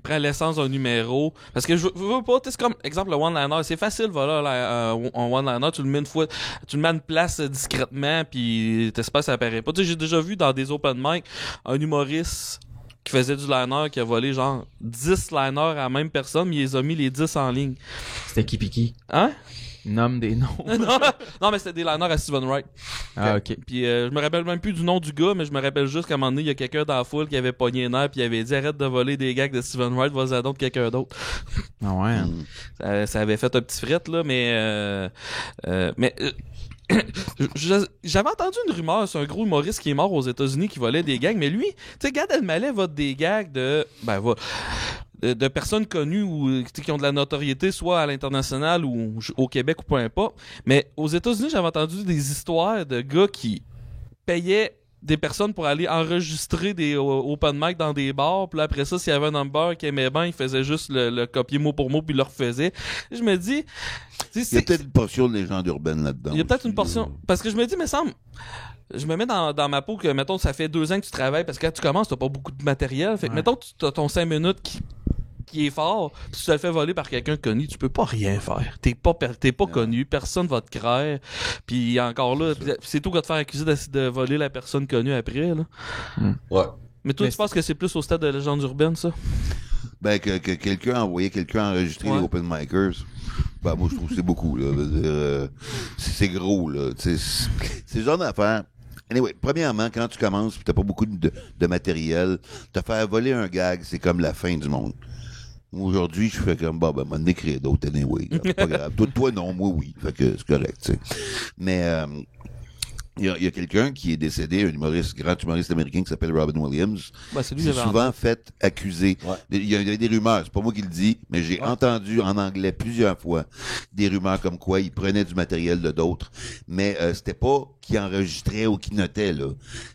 prend l'essence d'un numéro. Parce que je veux pas, c'est comme, exemple, le one-liner. C'est facile, voilà, un one-liner. Tu le mets une fois, tu le mets à une place discrètement, puis t'espères que ça apparaît pas. Tu sais, j'ai déjà vu dans des open mic un humoriste qui faisait du liner, qui a volé genre 10 liners à la même personne, mais il les a mis les 10 en ligne. C'était qui pis qui? Hein? Nomme des noms. non, mais c'était des liners à Steven Wright. Ah, ok. Puis je me rappelle même plus du nom du gars, mais je me rappelle juste qu'à un moment donné, il y a quelqu'un dans la foule qui avait pogné un air puis il avait dit arrête de voler des gags de Steven Wright, vas-y donc quelqu'un d'autre. Ah ouais. Ça avait fait un petit fret là, mais j'avais entendu une rumeur sur un gros humoriste qui est mort aux États-Unis qui volait des gags, mais lui, tu sais, Gad Elmaleh vote des gags de personnes connues ou qui ont de la notoriété, soit à l'international ou au Québec ou peu importe. Mais aux États-Unis, j'avais entendu des histoires de gars qui payaient des personnes pour aller enregistrer des open mic dans des bars, puis là, après ça, s'il y avait un number qui aimait bien, il faisait juste le copier mot pour mot, puis il le refaisait. Je me dis... Il y a peut-être une portion de légende urbaine là-dedans. Il y a peut-être une portion... Parce que je me dis, mais semble... Je me mets dans ma peau que, mettons, ça fait 2 ans que tu travailles, parce que quand tu commences, t'as pas beaucoup de matériel. Fait que, mettons, tu as ton 5 minutes qui est fort, puis tu te le fais voler par quelqu'un de connu, tu peux pas rien faire. T'es pas connu, personne va te craindre. Puis encore là, c'est tout qu'à te faire accuser de voler la personne connue après, là. Ouais. Mais toi, tu penses que c'est plus au stade de légende urbaine, ça? Ben, que quelqu'un a envoyé quelqu'un enregistrer les open micers. Ben, moi, je trouve que c'est beaucoup, là. C'est gros, là. C'est le genre d'affaire. Anyway, premièrement, quand tu commences pis t'as pas beaucoup de matériel, te faire voler un gag, c'est comme la fin du monde. Aujourd'hui, je fais comme, ben, m'en écrire d'autres, anyway. C'est pas grave. Toi, non, moi, oui. Fait que c'est correct, tu sais. Mais, il y a quelqu'un qui est décédé, un grand humoriste américain qui s'appelle Robin Williams. Ben, c'est lui qui qui s'est avait souvent fait accuser. Ouais. Il y a des rumeurs, c'est pas moi qui le dis, mais j'ai entendu en anglais plusieurs fois des rumeurs comme quoi il prenait du matériel de d'autres. Mais c'était pas qu'il enregistrait ou qu'il notait, là.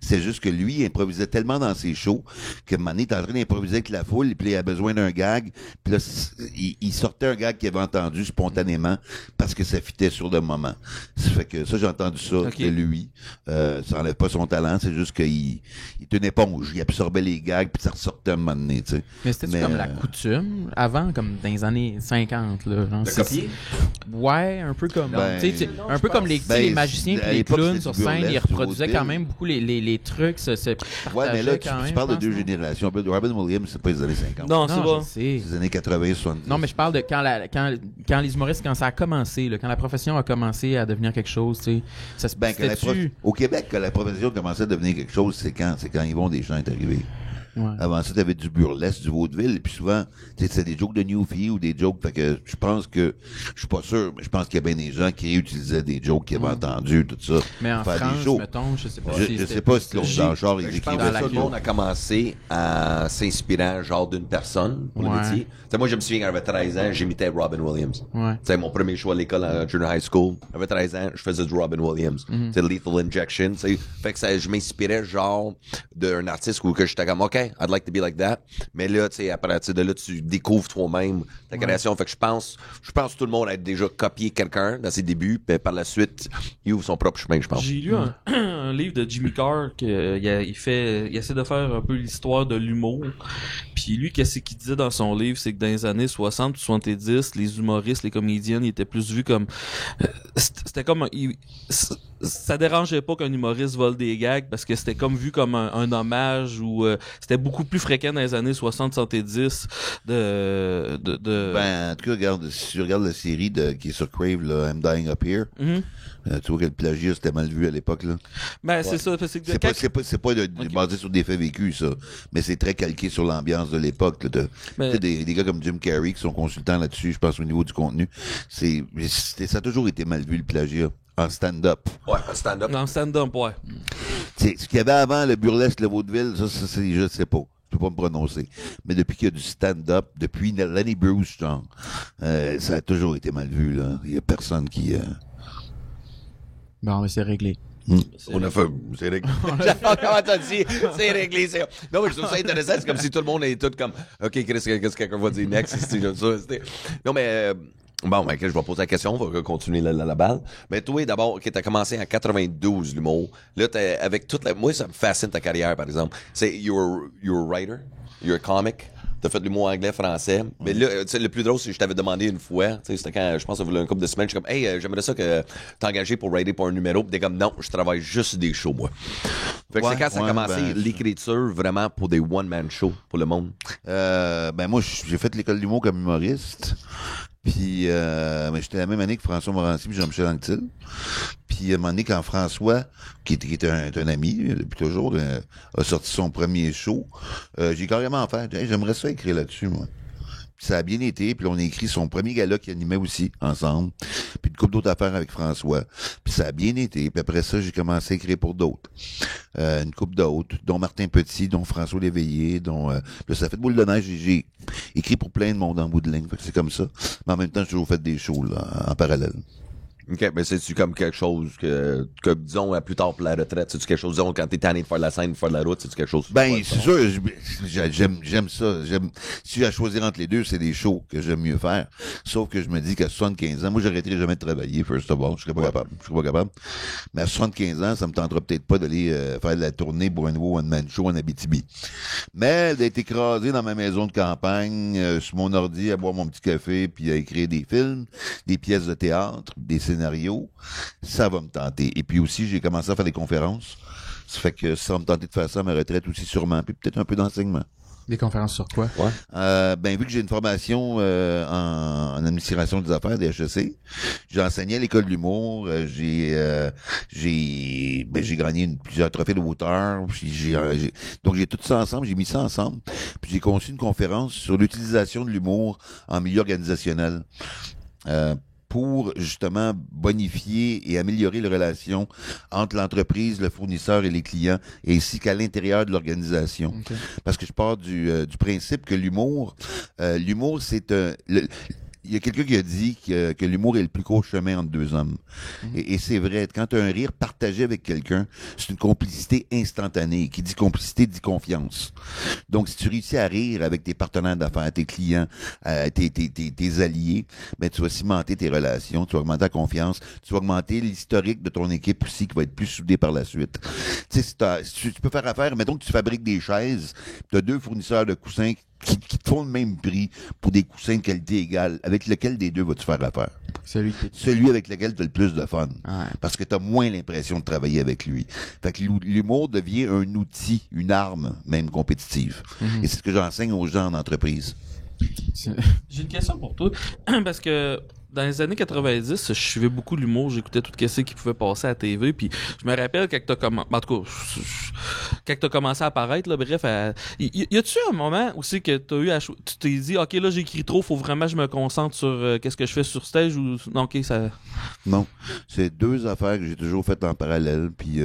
C'est juste que lui, il improvisait tellement dans ses shows que Mané est en train d'improviser avec la foule, puis il a besoin d'un gag. Puis là, il sortait un gag qu'il avait entendu spontanément parce que ça fitait sur le moment. Ça fait que ça, j'ai entendu ça de lui. Ça enlève pas son talent, c'est juste qu'il était une éponge. Il absorbait les gags, puis ça ressortait un moment donné, tu sais. Mais c'était comme la coutume, avant, comme dans les années 50, là. Genre, De copier? Ouais, un peu comme... Ben, tu sais, un peu comme les magiciens à puis les l'époque, clowns c'était sur du scène, ils burlesque, reproduisaient du quand vaudeville. même beaucoup les trucs, Ouais, mais là, tu même, parles de je pense, deux non? générations. Robin Williams, c'est pas les années 50. Non, c'est Non, pas. je sais. C'est les années 80, 70. Non, mais je parle de quand les humoristes, quand ça a commencé, là, quand la profession a commencé à devenir quelque chose, tu sais. Ça se Au Québec, quand la profession commençait à devenir quelque chose, c'est quand Yvon Deschamps est arrivé. Ouais. Avant ça, t'avais du burlesque, du vaudeville, et puis souvent, c'était des jokes de Newfie ou des jokes, fait que je pense que, je suis pas sûr, mais je pense qu'il y a bien des gens qui réutilisaient des jokes qu'ils avaient entendus, tout ça. Mais en pour faire des France, shows. mettons, je sais pas Je sais pas si l'autre dans le genre, ils Je pense écrivaient que la tout le monde a commencé à s'inspirer genre d'une personne pour le Ouais. métier. T'sais, moi, je me souviens quand j'avais 13 ans, j'imitais Robin Williams. Ouais. T'sais, mon premier choix à l'école à junior high school, j'avais 13 ans, je faisais du Robin Williams. C'est Lethal Injection. T'sais. Fait que ça, je m'inspirais genre d'un artiste où que j'étais comme, OK, I'd like to be like that. Mais là, tu sais, à partir de là, tu découvres toi-même ta création. Fait que je pense que tout le monde a déjà copié quelqu'un dans ses débuts, puis par la suite, il ouvre son propre chemin, je pense. J'ai lu un livre de Jimmy Carr il essaie de faire un peu l'histoire de l'humour. Puis lui, qu'est-ce qu'il disait dans son livre, c'est que dans les années 60 ou 70, les humoristes, les comédiens, ils étaient plus vus comme c'était comme ça dérangeait pas qu'un humoriste vole des gags parce que c'était comme vu comme un hommage ou c'était beaucoup plus fréquent dans les années 60-70 Ben, en tout cas, regarde, si tu regardes la série qui est sur Crave, là, I'm Dying Up Here, tu vois que le plagiat, c'était mal vu à l'époque, là. Ben, c'est ça. C'est que C'est pas basé sur des faits vécus, ça. Mais c'est très calqué sur l'ambiance de l'époque, là. Tu sais, des gars comme Jim Carrey qui sont consultants là-dessus, je pense, au niveau du contenu. Ça a toujours été mal vu, le plagiat. En stand-up. Ouais, un stand-up. dans le stand-up, ouais. T'sais, ce qu'il y avait avant, le burlesque, le vaudeville, ça je sais pas. Je peux pas me prononcer. Mais depuis qu'il y a du stand-up, depuis Lenny Bruce, genre, ça a toujours été mal vu, là. Il y a personne qui... Bon, mais c'est réglé. On a fait, c'est réglé. J'adore comment t'as dit, c'est réglé. Non, mais je trouve ça intéressant. C'est comme si tout le monde est tout comme, OK, Chris, qu'est-ce que quelqu'un va dire next? J'aime ça. Non, mais, bon, ben, je vais poser la question. On va continuer la balle. Mais toi, d'abord, OK, t'as commencé en 92, l'humour. Là, avec toute moi, ça me fascine ta carrière, par exemple. C'est, you're a writer, you're a comic. T'as fait de l'humour anglais, français. Mais là, tu sais, le plus drôle, c'est que je t'avais demandé une fois, tu sais, c'était quand, je pense, ça voulait un couple de semaines, je suis comme, hey, j'aimerais ça que t'es engagé pour writer pour un numéro. Puis t'es comme, non, je travaille juste des shows, moi. Fait que c'est quand ça a commencé l'écriture vraiment pour des one-man shows pour le monde? Ben, moi, j'ai fait l'école d'humour comme humoriste. Puis, mais j'étais la même année que François Morancy puis Jean-Michel Anctil. Puis, à un moment donné, quand François, qui est un ami, depuis toujours, a sorti son premier show, j'ai carrément fait, hey, j'aimerais ça écrire là-dessus, moi. Puis ça a bien été, puis on a écrit son premier gala qui animait aussi, ensemble, puis une couple d'autres affaires avec François. Puis ça a bien été, puis après ça, j'ai commencé à écrire pour d'autres. Une couple d'autres, dont Martin Petit, dont François Léveillé, dont... là, ça fait de boule de neige, j'ai écrit pour plein de monde en bout de ligne, fait que c'est comme ça. Mais en même temps, j'ai toujours fait des shows, là, en parallèle. OK, mais c'est-tu comme quelque chose que disons, plus tard pour la retraite, c'est-tu quelque chose, disons, quand t'es tanné de faire la scène, de faire de la route, c'est-tu quelque chose? Ben, c'est sûr, j'aime ça. Si j'ai à choisir entre les deux, c'est des shows que j'aime mieux faire. Sauf que je me dis qu'à 75 ans, moi, j'arrêterai jamais de travailler, first of all. Je serais pas capable. Mais à 75 ans, ça me tentera peut-être pas d'aller faire de la tournée pour un nouveau one-man show en Abitibi. Mais d'être écrasé dans ma maison de campagne, sur mon ordi, à boire mon petit café, puis à écrire des films, des pièces de théâtre, des scénarios, ça va me tenter. Et puis aussi, j'ai commencé à faire des conférences. Ça fait que ça va me tenter de faire ça à ma retraite aussi sûrement, puis peut-être un peu d'enseignement. Des conférences sur quoi? Ouais. Ben, vu que j'ai une formation en administration des affaires des HEC, j'ai enseigné à l'école de l'humour, j'ai gagné plusieurs trophées d'auteur, donc j'ai tout ça ensemble, j'ai mis ça ensemble, puis j'ai conçu une conférence sur l'utilisation de l'humour en milieu organisationnel. Pour justement bonifier et améliorer les relations entre l'entreprise, le fournisseur et les clients, ainsi qu'à l'intérieur de l'organisation. Okay. Parce que je pars du principe que l'humour, c'est il y a quelqu'un qui a dit que l'humour est le plus court chemin entre deux hommes. Et c'est vrai. Quand tu as un rire partagé avec quelqu'un, c'est une complicité instantanée. Qui dit complicité dit confiance. Donc, si tu réussis à rire avec tes partenaires d'affaires, tes clients, tes alliés, ben, tu vas cimenter tes relations, tu vas augmenter ta confiance, tu vas augmenter l'historique de ton équipe aussi qui va être plus soudée par la suite. Tu sais, si tu peux faire affaire, mettons que tu fabriques des chaises, tu as deux fournisseurs de coussins qui te font le même prix pour des coussins de qualité égale, avec lequel des deux vas-tu faire affaire? Celui avec lequel tu as le plus de fun. Ouais. Parce que tu as moins l'impression de travailler avec lui. Fait que l'humour devient un outil, une arme, même compétitive. Et c'est ce que j'enseigne aux gens en entreprise. J'ai une question pour toi, parce que Dans les années 90, je suivais beaucoup l'humour, j'écoutais tout ce qui pouvait passer à la TV, puis je me rappelle quand t'as commencé, en tout cas, quand t'as commencé à apparaître, là, bref, y a-tu un moment aussi que t'as eu tu t'es dit, ok, là, j'écris trop, faut vraiment que je me concentre sur qu'est-ce que je fais sur stage ou non, ok, ça. Non, c'est deux affaires que j'ai toujours faites en parallèle, puis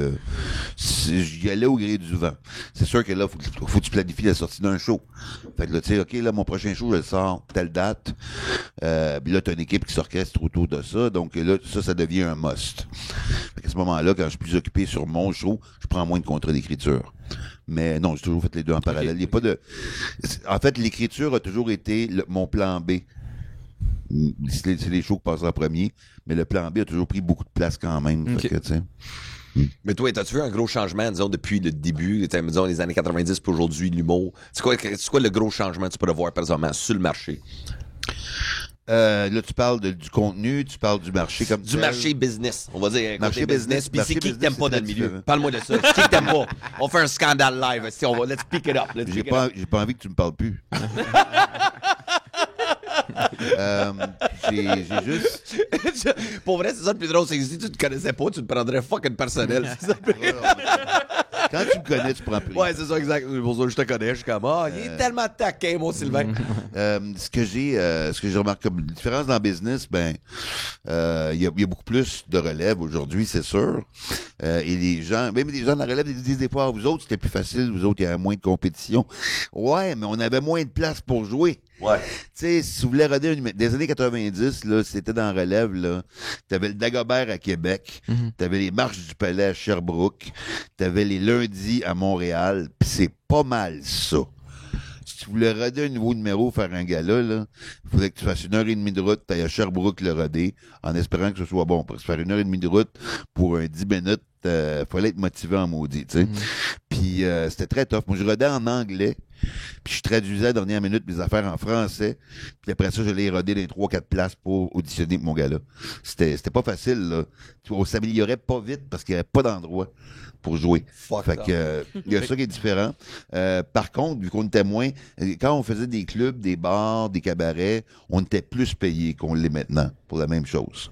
j'y allais au gré du vent. C'est sûr que là, faut que tu planifies la sortie d'un show. Fait que là, tu sais, ok, là, mon prochain show, je le sors telle date, puis là, t'as une équipe qui s'orchestre autour de ça, donc là, ça devient un must. Fait qu'à ce moment-là, quand je suis plus occupé sur mon show, je prends moins de contrats d'écriture. Mais non, j'ai toujours fait les deux en parallèle. Il y a pas de... En fait, l'écriture a toujours été mon plan B. C'est les shows qui passent en premier, mais le plan B a toujours pris beaucoup de place quand même. Okay. Fait que, tu sais. Mais toi, t'as-tu vu un gros changement, disons, depuis le début, disons, les années 90 puis aujourd'hui, l'humour? C'est quoi le gros changement que tu peux voir, présentement, sur le marché? Là, tu parles du contenu, tu parles du marché comme Du marché business, on va dire. Marché Côté business. Puis marché c'est qui business, t'aime pas c'est dans le très milieu? différent. Parle-moi de ça. C'est qui t'aime pas? On fait un scandale live. Let's pick it up. J'ai pas envie que tu me parles plus. J'ai juste... Pour vrai, c'est ça le plus drôle. C'est que si tu te connaissais pas, tu te prendrais fucking personnel. C'est ça. Quand tu me connais, tu prends plus. Ouais, c'est ça, exact. Pour ça, je te connais. Je suis comme, il est tellement taquin, mon Sylvain. Ce que j'ai remarqué comme différence dans le business, il y a beaucoup plus de relève aujourd'hui, c'est sûr. Et les gens, même les gens dans la relève, ils disent des fois, vous autres, c'était plus facile, vous autres, il y avait moins de compétition. Ouais, mais on avait moins de place pour jouer. Ouais. Tu sais, si tu voulais roder des années 90, là, c'était dans la relève, là. T'avais le Dagobert à Québec. T'avais les Marches du Palais à Sherbrooke. T'avais les Lundis à Montréal. Pis c'est pas mal ça. Si tu voulais roder un nouveau numéro, faire un gala, là, il faudrait que tu fasses 1h30 de route, t'ailles à Sherbrooke le roder, en espérant que ce soit bon. Parce que faire 1h30 de route pour un 10 minutes, fallait être motivé en maudit, tu sais. Puis c'était très tough. Moi, je rodais en anglais. Puis je traduisais à la dernière minute mes affaires en français. Puis après ça, je l'ai rodé dans les 3-4 places pour auditionner pour mon gars-là. C'était pas facile, là. On s'améliorait pas vite parce qu'il n'y avait pas d'endroit pour jouer. Fait que il y a ça qui est différent. Par contre, vu qu'on était moins, quand on faisait des clubs, des bars, des cabarets, on était plus payés qu'on l'est maintenant pour la même chose.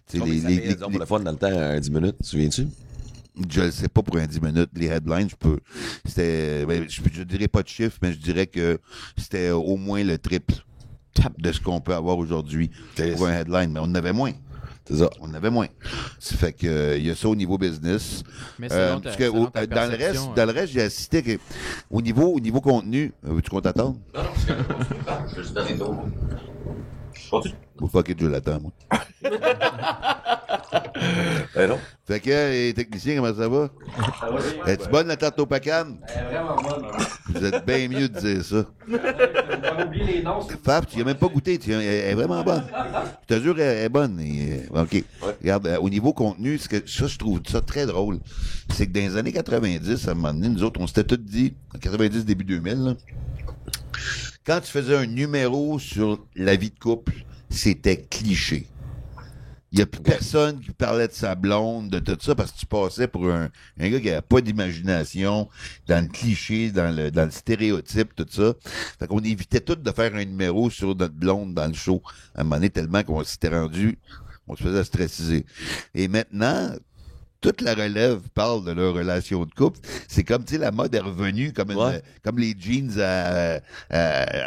Pour le fun dans le temps, 10 minutes, te souviens-tu? Je ne sais pas pour un 10 minutes. Les headlines, je dirais pas de chiffre, mais je dirais que c'était au moins le triple de ce qu'on peut avoir aujourd'hui pour un headline. Mais on en avait moins. C'est ça. On en avait moins. Ça fait que il y a ça au niveau business. Mais Dans le reste, j'ai assisté que au niveau contenu, veux-tu qu'on t'attende? Non, je vais juste donner d'autres. Ou fuck it, je l'attends, moi. Non. Fait que, les techniciens, comment ça va? Ça va bien. Es-tu bonne la tarte au pacane? Elle est vraiment bonne. Hein. Vous êtes bien mieux de dire ça. T'as oublié les noms. Fab, tu n'as même pas goûté. Elle est vraiment bonne. Je te jure, elle est bonne. OK. Regarde, au niveau contenu, ça, je trouve ça très drôle. C'est que dans les années 90, à un moment donné, nous autres, on s'était tous dit, en 90, début 2000, là, quand tu faisais un numéro sur la vie de couple, c'était cliché. Il n'y a plus personne qui parlait de sa blonde, de tout ça, parce que tu passais pour un gars qui n'avait pas d'imagination, dans le cliché, dans le stéréotype, tout ça. Fait qu'on évitait tout de faire un numéro sur notre blonde dans le show. À un moment donné, tellement qu'on s'était rendu, on se faisait stressiser. Et maintenant, toute la relève parle de leur relation de couple. C'est comme, tu sais, la mode est revenue, comme les jeans à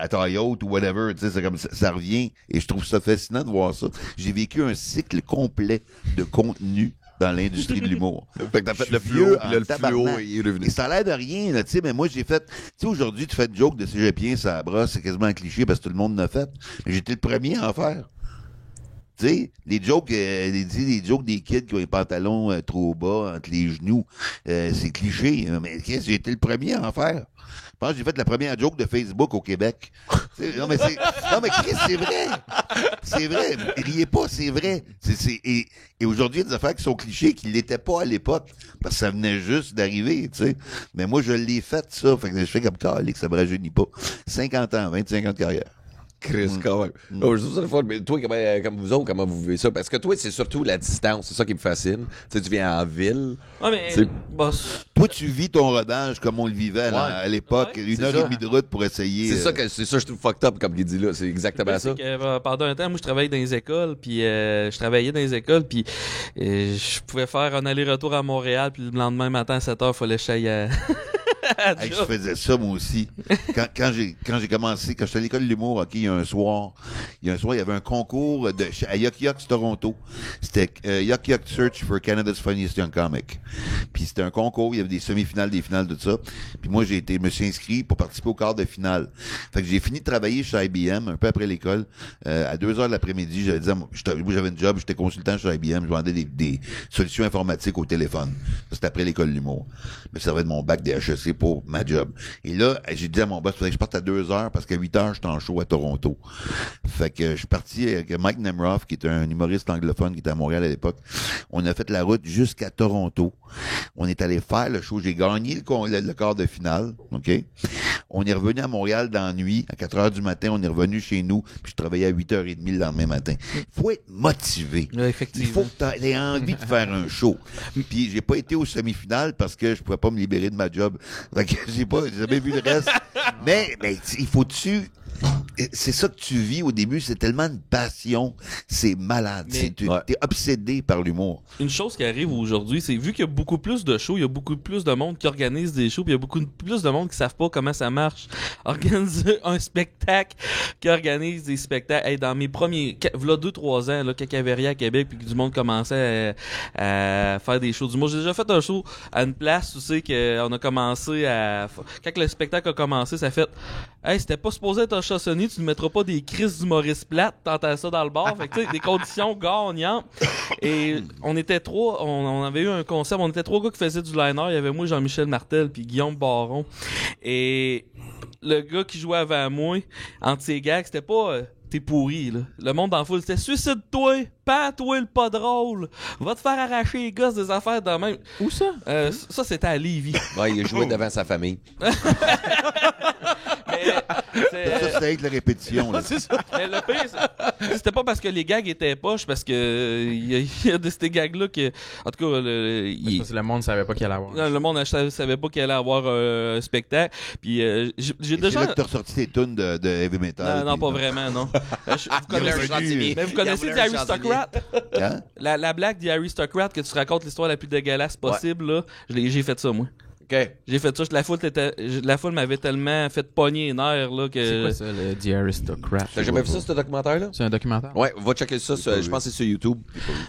taille haute ou whatever, tu sais, c'est comme ça revient. Et je trouve ça fascinant de voir ça. J'ai vécu un cycle complet de contenu dans l'industrie de l'humour. Fait que t'as fait le vieux fluo, puis là, le fluo tabarnak. est revenu. Et ça a l'air de rien, là, tu sais, mais moi, j'ai fait, tu sais, aujourd'hui, tu fais de joke de cégepien, ça brosse, c'est quasiment un cliché parce que tout le monde l'a fait. Mais j'étais le premier à en faire. Tu sais, les jokes des kids qui ont les pantalons trop bas entre les genoux, c'est cliché, hein, mais j'ai été le premier à en faire. Je pense que j'ai fait la première joke de Facebook au Québec. Non, mais Chris, c'est vrai. C'est vrai. Riez pas, c'est vrai. Et aujourd'hui, il y a des affaires qui sont clichés qui ne l'étaient pas à l'époque. Parce que ça venait juste d'arriver, tu sais. Mais moi, je l'ai fait, ça. Fait que je fais comme calé que ça me rajeunit pas. 50 ans, 25 ans de carrière. Chris, quand même. Oh, je trouve ça le fun. Mais toi, comme vous autres, comment vous vivez ça? Parce que toi, c'est surtout la distance. C'est ça qui me fascine. Tu sais, tu viens en ville. Ouais, mais. C'est- Bah, Toi, tu vis ton rodage comme on le vivait à l'époque. Ouais, 1h30 de route pour essayer. C'est ça que je trouve fucked up, comme il dit là. C'est exactement ça. c'est que, pendant un temps, moi, je travaillais dans les écoles, puis je travaillais dans les écoles, puis je pouvais faire un aller-retour à Montréal, puis le lendemain matin à 7h, il fallait que j'aille à... Hey, je faisais ça, moi aussi. Quand j'ai commencé, quand j'étais à l'école de l'humour, OK, il y a un soir, il y avait un concours à Yuck Yucks, Toronto. C'était Yuck Yuck Search for Canada's Funniest Young Comic. Puis c'était un concours, il y avait des semi-finales, des finales, tout ça. Puis moi, me suis inscrit pour participer au quart de finale. Fait que j'ai fini de travailler chez IBM, un peu après l'école. À 2h de l'après-midi, moi, j'avais une job, j'étais consultant chez IBM, je vendais des solutions informatiques au téléphone. Ça, c'était après l'école de l'humour. Je me servais de mon bac des HEC pour ma job. Et là, j'ai dit à mon boss, il faudrait que je parte à 2h parce qu'à 8h, j'étais en show à Toronto. Fait que je suis parti avec Mike Nemroff, qui était un humoriste anglophone qui était à Montréal à l'époque. On a fait la route jusqu'à Toronto. On est allé faire le show. J'ai gagné le quart de finale. OK? On est revenu à Montréal dans la nuit. À 4h du matin, on est revenu chez nous. Puis je travaillais à 8h30 le lendemain matin. Il faut être motivé. Ouais, effectivement. Il faut que tu aies envie de faire un show. Puis j'ai pas été aux semi-finales parce que je pouvais pas me libérer de ma job. Fait que j'ai jamais vu le reste. mais il faut-tu... C'est ça que tu vis au début, c'est tellement une passion, c'est malade. Mais- T'es obsédé par l'humour. Une chose qui arrive aujourd'hui, c'est vu qu'il y a beaucoup plus de shows, il y a beaucoup plus de monde qui organise des shows, puis il y a beaucoup plus de monde qui savent pas comment ça marche. Organiser un spectacle, qui organise des spectacles. Hey, dans mes premiers, v'là 2-3 ans, là, quand il y avait rien à Québec, puis que du monde commençait à faire des shows du monde. J'ai déjà fait un show à une place, tu sais, qu'on a commencé à... Quand le spectacle a commencé, ça fait... Hey, c'était pas supposé être un chansonnier, tu ne mettras pas des crises d'humoristes plates, t'entends ça dans le bar. Fait que, tu sais, des conditions gagnantes. Et on était trois, on avait eu un concept, on était 3 gars qui faisaient du liner. Il y avait moi, Jean-Michel Martel, puis Guillaume Baron. Et le gars qui jouait avant moi, entre ses gags, c'était pas... T'es pourri, là. Le monde en foule, c'était suicide-toi, pends-toi le pas drôle, va te faire arracher les gosses des affaires de même. Où ça? Ça, c'était à Lévis. Ouais, il a joué devant sa famille. Ça, c'est avec la répétition. Là. Mais le pire, c'était pas parce que les gags étaient poches, parce que il y a de ces gags-là que, en tout cas, Parce que le monde savait pas qu'il allait avoir. non, le monde savait pas qu'il allait avoir un spectacle. Puis j'ai C'est déjà. là que t'as ressorti tes tunes de heavy metal. Non, puis, pas vraiment, non. Vous connaissez, mais vous Il connaissez a The voulu un Aristocrat? Hein? La blague The Aristocrat que tu racontes l'histoire la plus dégueulasse possible, là. J'ai fait ça, moi. OK. J'ai fait ça. La foule m'avait tellement fait pogner les nerfs, là, que. C'est quoi ça, le The Aristocrat? T'as jamais vu ça, ce documentaire-là? C'est un documentaire? Ouais, va checker ça. Je pense que c'est sur YouTube.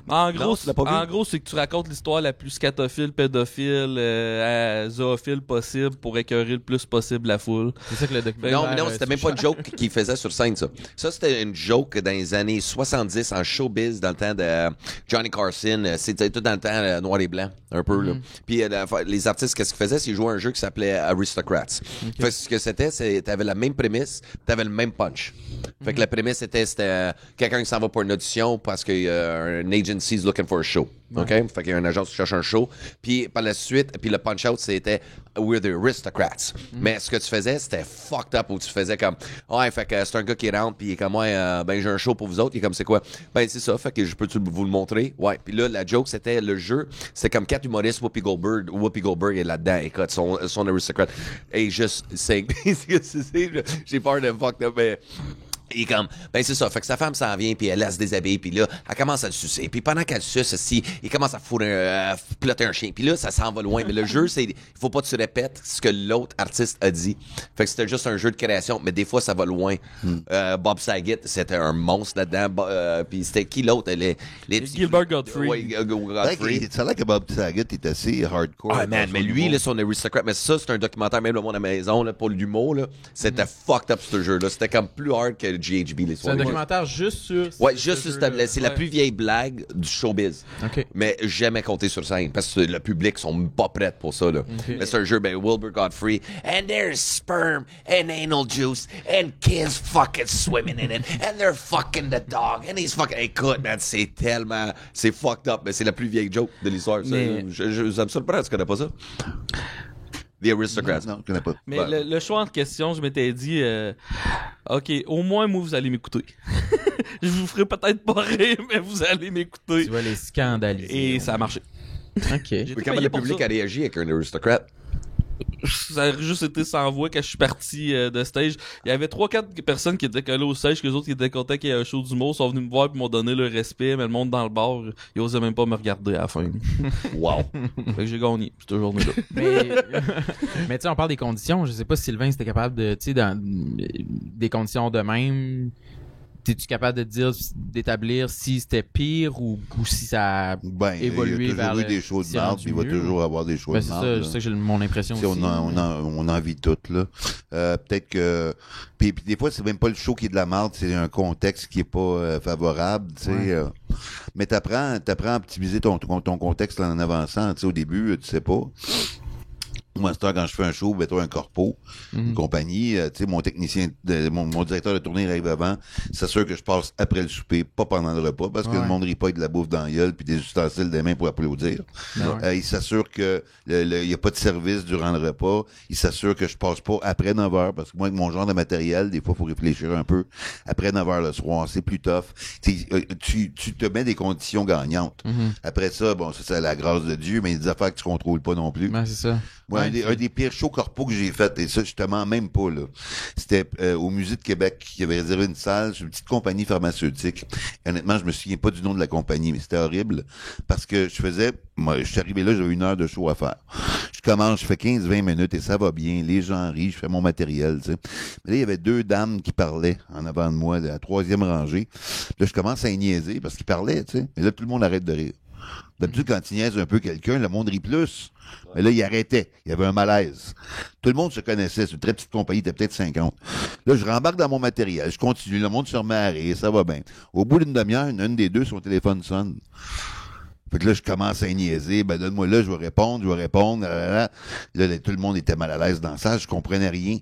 En gros, Non, tu l'as pas vu? en gros, c'est que tu racontes l'histoire la plus scatophile, pédophile, zoophile possible pour écœurer le plus possible la foule. C'est ça que le documentaire... Non, mais non, c'était même pas une joke qu'il faisait sur scène, ça. Ça, c'était une joke dans les années 70 en showbiz, dans le temps de Johnny Carson. C'était tout dans le temps noir et blanc, un peu, là. Puis les artistes, qu'est-ce qu'ils faisaient? C'est qu'ils jouaient un jeu qui s'appelait Aristocrats. Fait que ce que c'était, c'est t'avais la même prémisse, t'avais le même punch. Fait que la prémisse, c'était quelqu'un qui s'en va pour une audition parce qu'un agency is looking for a show. OK? Fait qu'il y a une agence qui cherche un show. Puis par la suite, puis le punch-out, c'était We're the Aristocrats. Mais ce que tu faisais, c'était fucked up où tu faisais comme ouais, fait que c'est un gars qui rentre, puis il est comme ouais, ben j'ai un show pour vous autres. Il est comme c'est quoi? Ben c'est ça, fait que je peux-tu vous le montrer? Ouais. Puis là, la joke, c'était le jeu, c'était comme 4 humoristes, Whoopi Goldberg est là-dedans. Écoute, son Aristocrat. Et juste, j'ai peur de fucked up, mais. Il est comme, ben c'est ça, fait que sa femme s'en vient, puis elle se déshabille, puis là, elle commence à le sucer. Puis pendant qu'elle suce, il commence à piloter un chien. Puis là, ça s'en va loin. Mais le jeu, il faut pas que tu répètes ce que l'autre artiste a dit. Fait que c'était juste un jeu de création, mais des fois, ça va loin. Bob Saget, c'était un monstre là-dedans. Puis c'était qui l'autre? Gilbert Gottfried. Ouais, Gottfried. Ça a l'air que Bob Saget est assez hardcore. Ah, man, mais lui, là, son Aristocrat, mais ça, c'est un documentaire, même le monde à la maison, là, pour l'humour, là. C'était fucked up, ce jeu-là. C'était comme plus hard que GHB, les C'est un soirs. documentaire juste sur... Ouais, juste sur c'est la plus vieille blague du showbiz. OK. Mais jamais compté sur scène parce que le public sont pas prêts pour ça, là. Mais c'est un jeu, ben, Wilbur Godfrey. And there's sperm and anal juice and kids fucking swimming in it and they're fucking the dog and he's fucking... Écoute, man, c'est tellement... C'est fucked up, mais c'est la plus vieille joke de l'histoire. Ça, Mais- ça me surprend, tu connais pas ça? The Aristocrats. Non, je connais pas. Mais Ouais. le choix en question, je m'étais dit, OK, au moins, moi, vous allez m'écouter. Je vous ferai peut-être pas rire, mais vous allez m'écouter. Tu vas les scandaliser. Et ça a marché. OK. J'ai Mais tout comment payé le pour public ça. a réagi avec un Aristocrat? Ça a juste été sans voix quand je suis parti de stage. Il y avait 3-4 personnes qui étaient collées au stage, que les autres qui étaient contents qu'il y ait un show d'humour, sont venus me voir et m'ont donné le respect, mais le monde dans le bar, ils osaient même pas me regarder à la fin. Wow. Fait que j'ai gagné, cette journée-là. Mais tu sais, on parle des conditions. Je sais pas si Sylvain c'était capable de, tu sais, dans des conditions de même. T'es-tu capable de dire, d'établir si c'était pire ou si ça a Ben, évolué il y a vers toujours eu le- des shows de c'est marde, rendu puis il va mieux, toujours avoir des shows Ben, de c'est marde. ça, là. c'est ça que j'ai mon impression Tu sais, aussi. on en vit toutes, là. Peut-être que... Puis des fois, c'est même pas le show qui est de la merde, c'est un contexte qui est pas favorable, tu sais. Ouais. Mais t'apprends à optimiser ton contexte en avançant, tu sais, au début, tu sais pas. Moi, à cette heure, quand je fais un show, mettons un corpo, une compagnie, tu sais, mon technicien, mon directeur de tournée arrive avant, s'assure que je passe après le souper, pas pendant le repas, parce que Ouais. le monde rit pas avec de la bouffe dans la gueule puis des ustensiles des mains pour applaudir. Ouais. Il s'assure que il y a pas de service durant le repas. Il s'assure que je passe pas après 9 heures, parce que moi, avec mon genre de matériel, des fois, faut réfléchir un peu. Après 9 heures le soir, c'est plus tough. Tu te mets des conditions gagnantes. Après ça, bon, ça, c'est la grâce de Dieu, mais il y a des affaires que tu contrôles pas non plus. Ben, c'est ça. Moi, Ouais, un des pires shows corpo que j'ai fait, et ça, justement, même pas, là. C'était au Musée de Québec, qui avait réservé une salle, c'est une petite compagnie pharmaceutique. Et honnêtement, je me souviens pas du nom de la compagnie, mais c'était horrible, parce que moi, je suis arrivé là, j'avais 1 heure de show à faire. Je commence, je fais 15-20 minutes, et ça va bien, les gens rient, je fais mon matériel, tu sais. Mais là, il y avait 2 dames qui parlaient en avant de moi, de la 3e rangée. Là, je commence à y niaiser, parce qu'ils parlaient, tu sais. Et là, tout le monde arrête de rire. D'habitude, quand tu niaises un peu quelqu'un, le monde rit plus. Mais là, il arrêtait. Il y avait un malaise. Tout le monde se connaissait. C'est une très petite compagnie, il était peut-être 50. Là, je rembarque dans mon matériel. Je continue. Le monde se remet à rire. Ça va bien. Au bout d'une demi-heure, une des deux, son téléphone sonne. Fait que là, je commence à niaiser. Ben, donne-moi là, je vais répondre. Là, tout le monde était mal à l'aise dans ça. Je comprenais rien.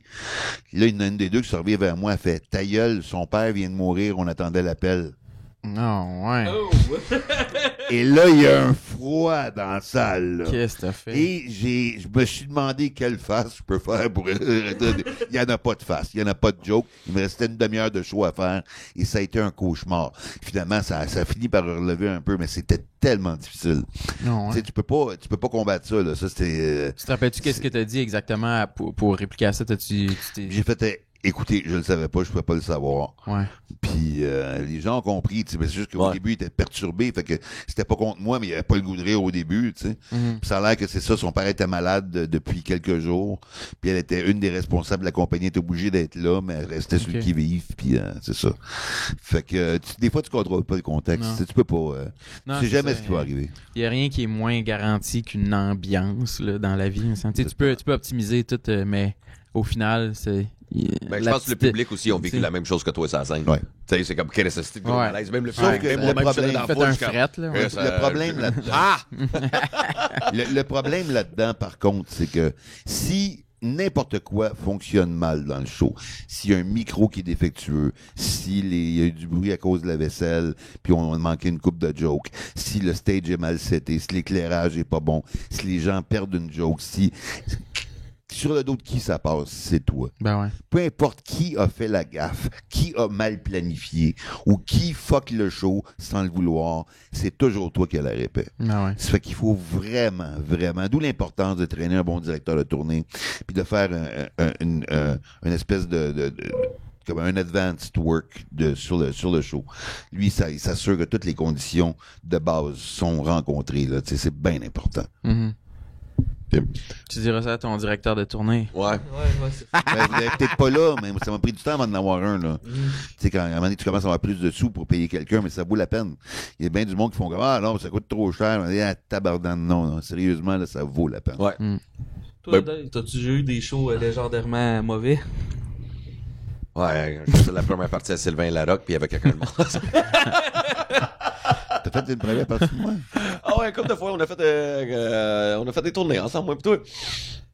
Là, une des deux qui se revient vers moi, elle fait, ta gueule, son père vient de mourir, on attendait l'appel. Non, ouais. Et là, il y a un froid dans la salle, là. Qu'est-ce que t'as fait? Et je me suis demandé quelle face je peux faire pour... Il y en a pas de face, il y en a pas de joke. Il me restait une demi-heure de show à faire et ça a été un cauchemar. Finalement, ça a fini par relever un peu, mais c'était tellement difficile. Non, Tu sais, ouais. tu peux pas combattre ça, là. Ça, c'était... Tu te rappelles-tu qu'est-ce que t'as dit exactement pour répliquer à ça? Tu t'es... J'ai fait... Écoutez, je le savais pas, je pouvais pas le savoir. Ouais. Puis les gens ont compris, tu sais, mais c'est juste qu'au Ouais. début, ils étaient perturbés, fait que c'était pas contre moi, mais il avait pas le goût de rire au début, tu sais. Mhm. Puis ça a l'air que c'est ça, son père était malade depuis quelques jours, puis elle était une des responsables de la compagnie, elle était obligée d'être là, mais elle restait sur le Ok. qui-vive, puis c'est ça. Fait que des fois, tu contrôles pas le contexte, Non. tu sais, tu peux pas, Non, tu sais c'est jamais ça. ce qui va arriver. Il y a rien qui est moins garanti qu'une ambiance là, dans la vie. Tu sais, tu peux optimiser tout, mais au final, c'est... Ben, je pense que le public aussi ont vécu t'sais. la même chose que toi, ça scène. Ouais. Tu sais, c'est comme quelle est de gros Ouais. malaise. Même le Sauf public, que même le moi-même, problème- j'étais dans la Faites foule, un je suis comme, fret, là. Ouais. ça- Le problème là-dedans... Ah! Le problème là-dedans, par contre, c'est que si n'importe quoi fonctionne mal dans le show, s'il y a un micro qui est défectueux, s'il y a eu du bruit à cause de la vaisselle, puis on a manqué une coupe de joke, si le stage est mal seté, si l'éclairage est pas bon, si les gens perdent une joke, si... Sur le dos de qui ça passe, c'est toi. Ben ouais. Peu importe qui a fait la gaffe, qui a mal planifié, ou qui fuck le show sans le vouloir, c'est toujours toi qui as la répète. Ben ouais. Ça fait qu'il faut vraiment, d'où l'importance de traîner un bon directeur de tournée, puis de faire une espèce de comme un advanced work sur le show. Lui, il s'assure que toutes les conditions de base sont rencontrées. Là. Tu sais, c'est bien important. Mhm. Tu diras ça à ton directeur de tournée. Ouais. Ben, vous n'êtes peut-être pas là, mais ça m'a pris du temps avant d'en avoir un. Là. Tu sais, quand à un moment donné, tu commences à avoir plus de sous pour payer quelqu'un, mais ça vaut la peine. Il y a bien du monde qui font comme ah non, ça coûte trop cher. Mais, ah, tabardan, non, sérieusement, là, ça vaut la peine. Ouais. Toi, Dave, t'as-tu déjà eu des shows légendairement mauvais? Ouais, je faisais la première partie à Sylvain Larocque, puis il y avait quelqu'un de mort. T'as fait une première partie de moi? Ah ouais, comme de fois, on a fait des tournées ensemble, moi, pis toi.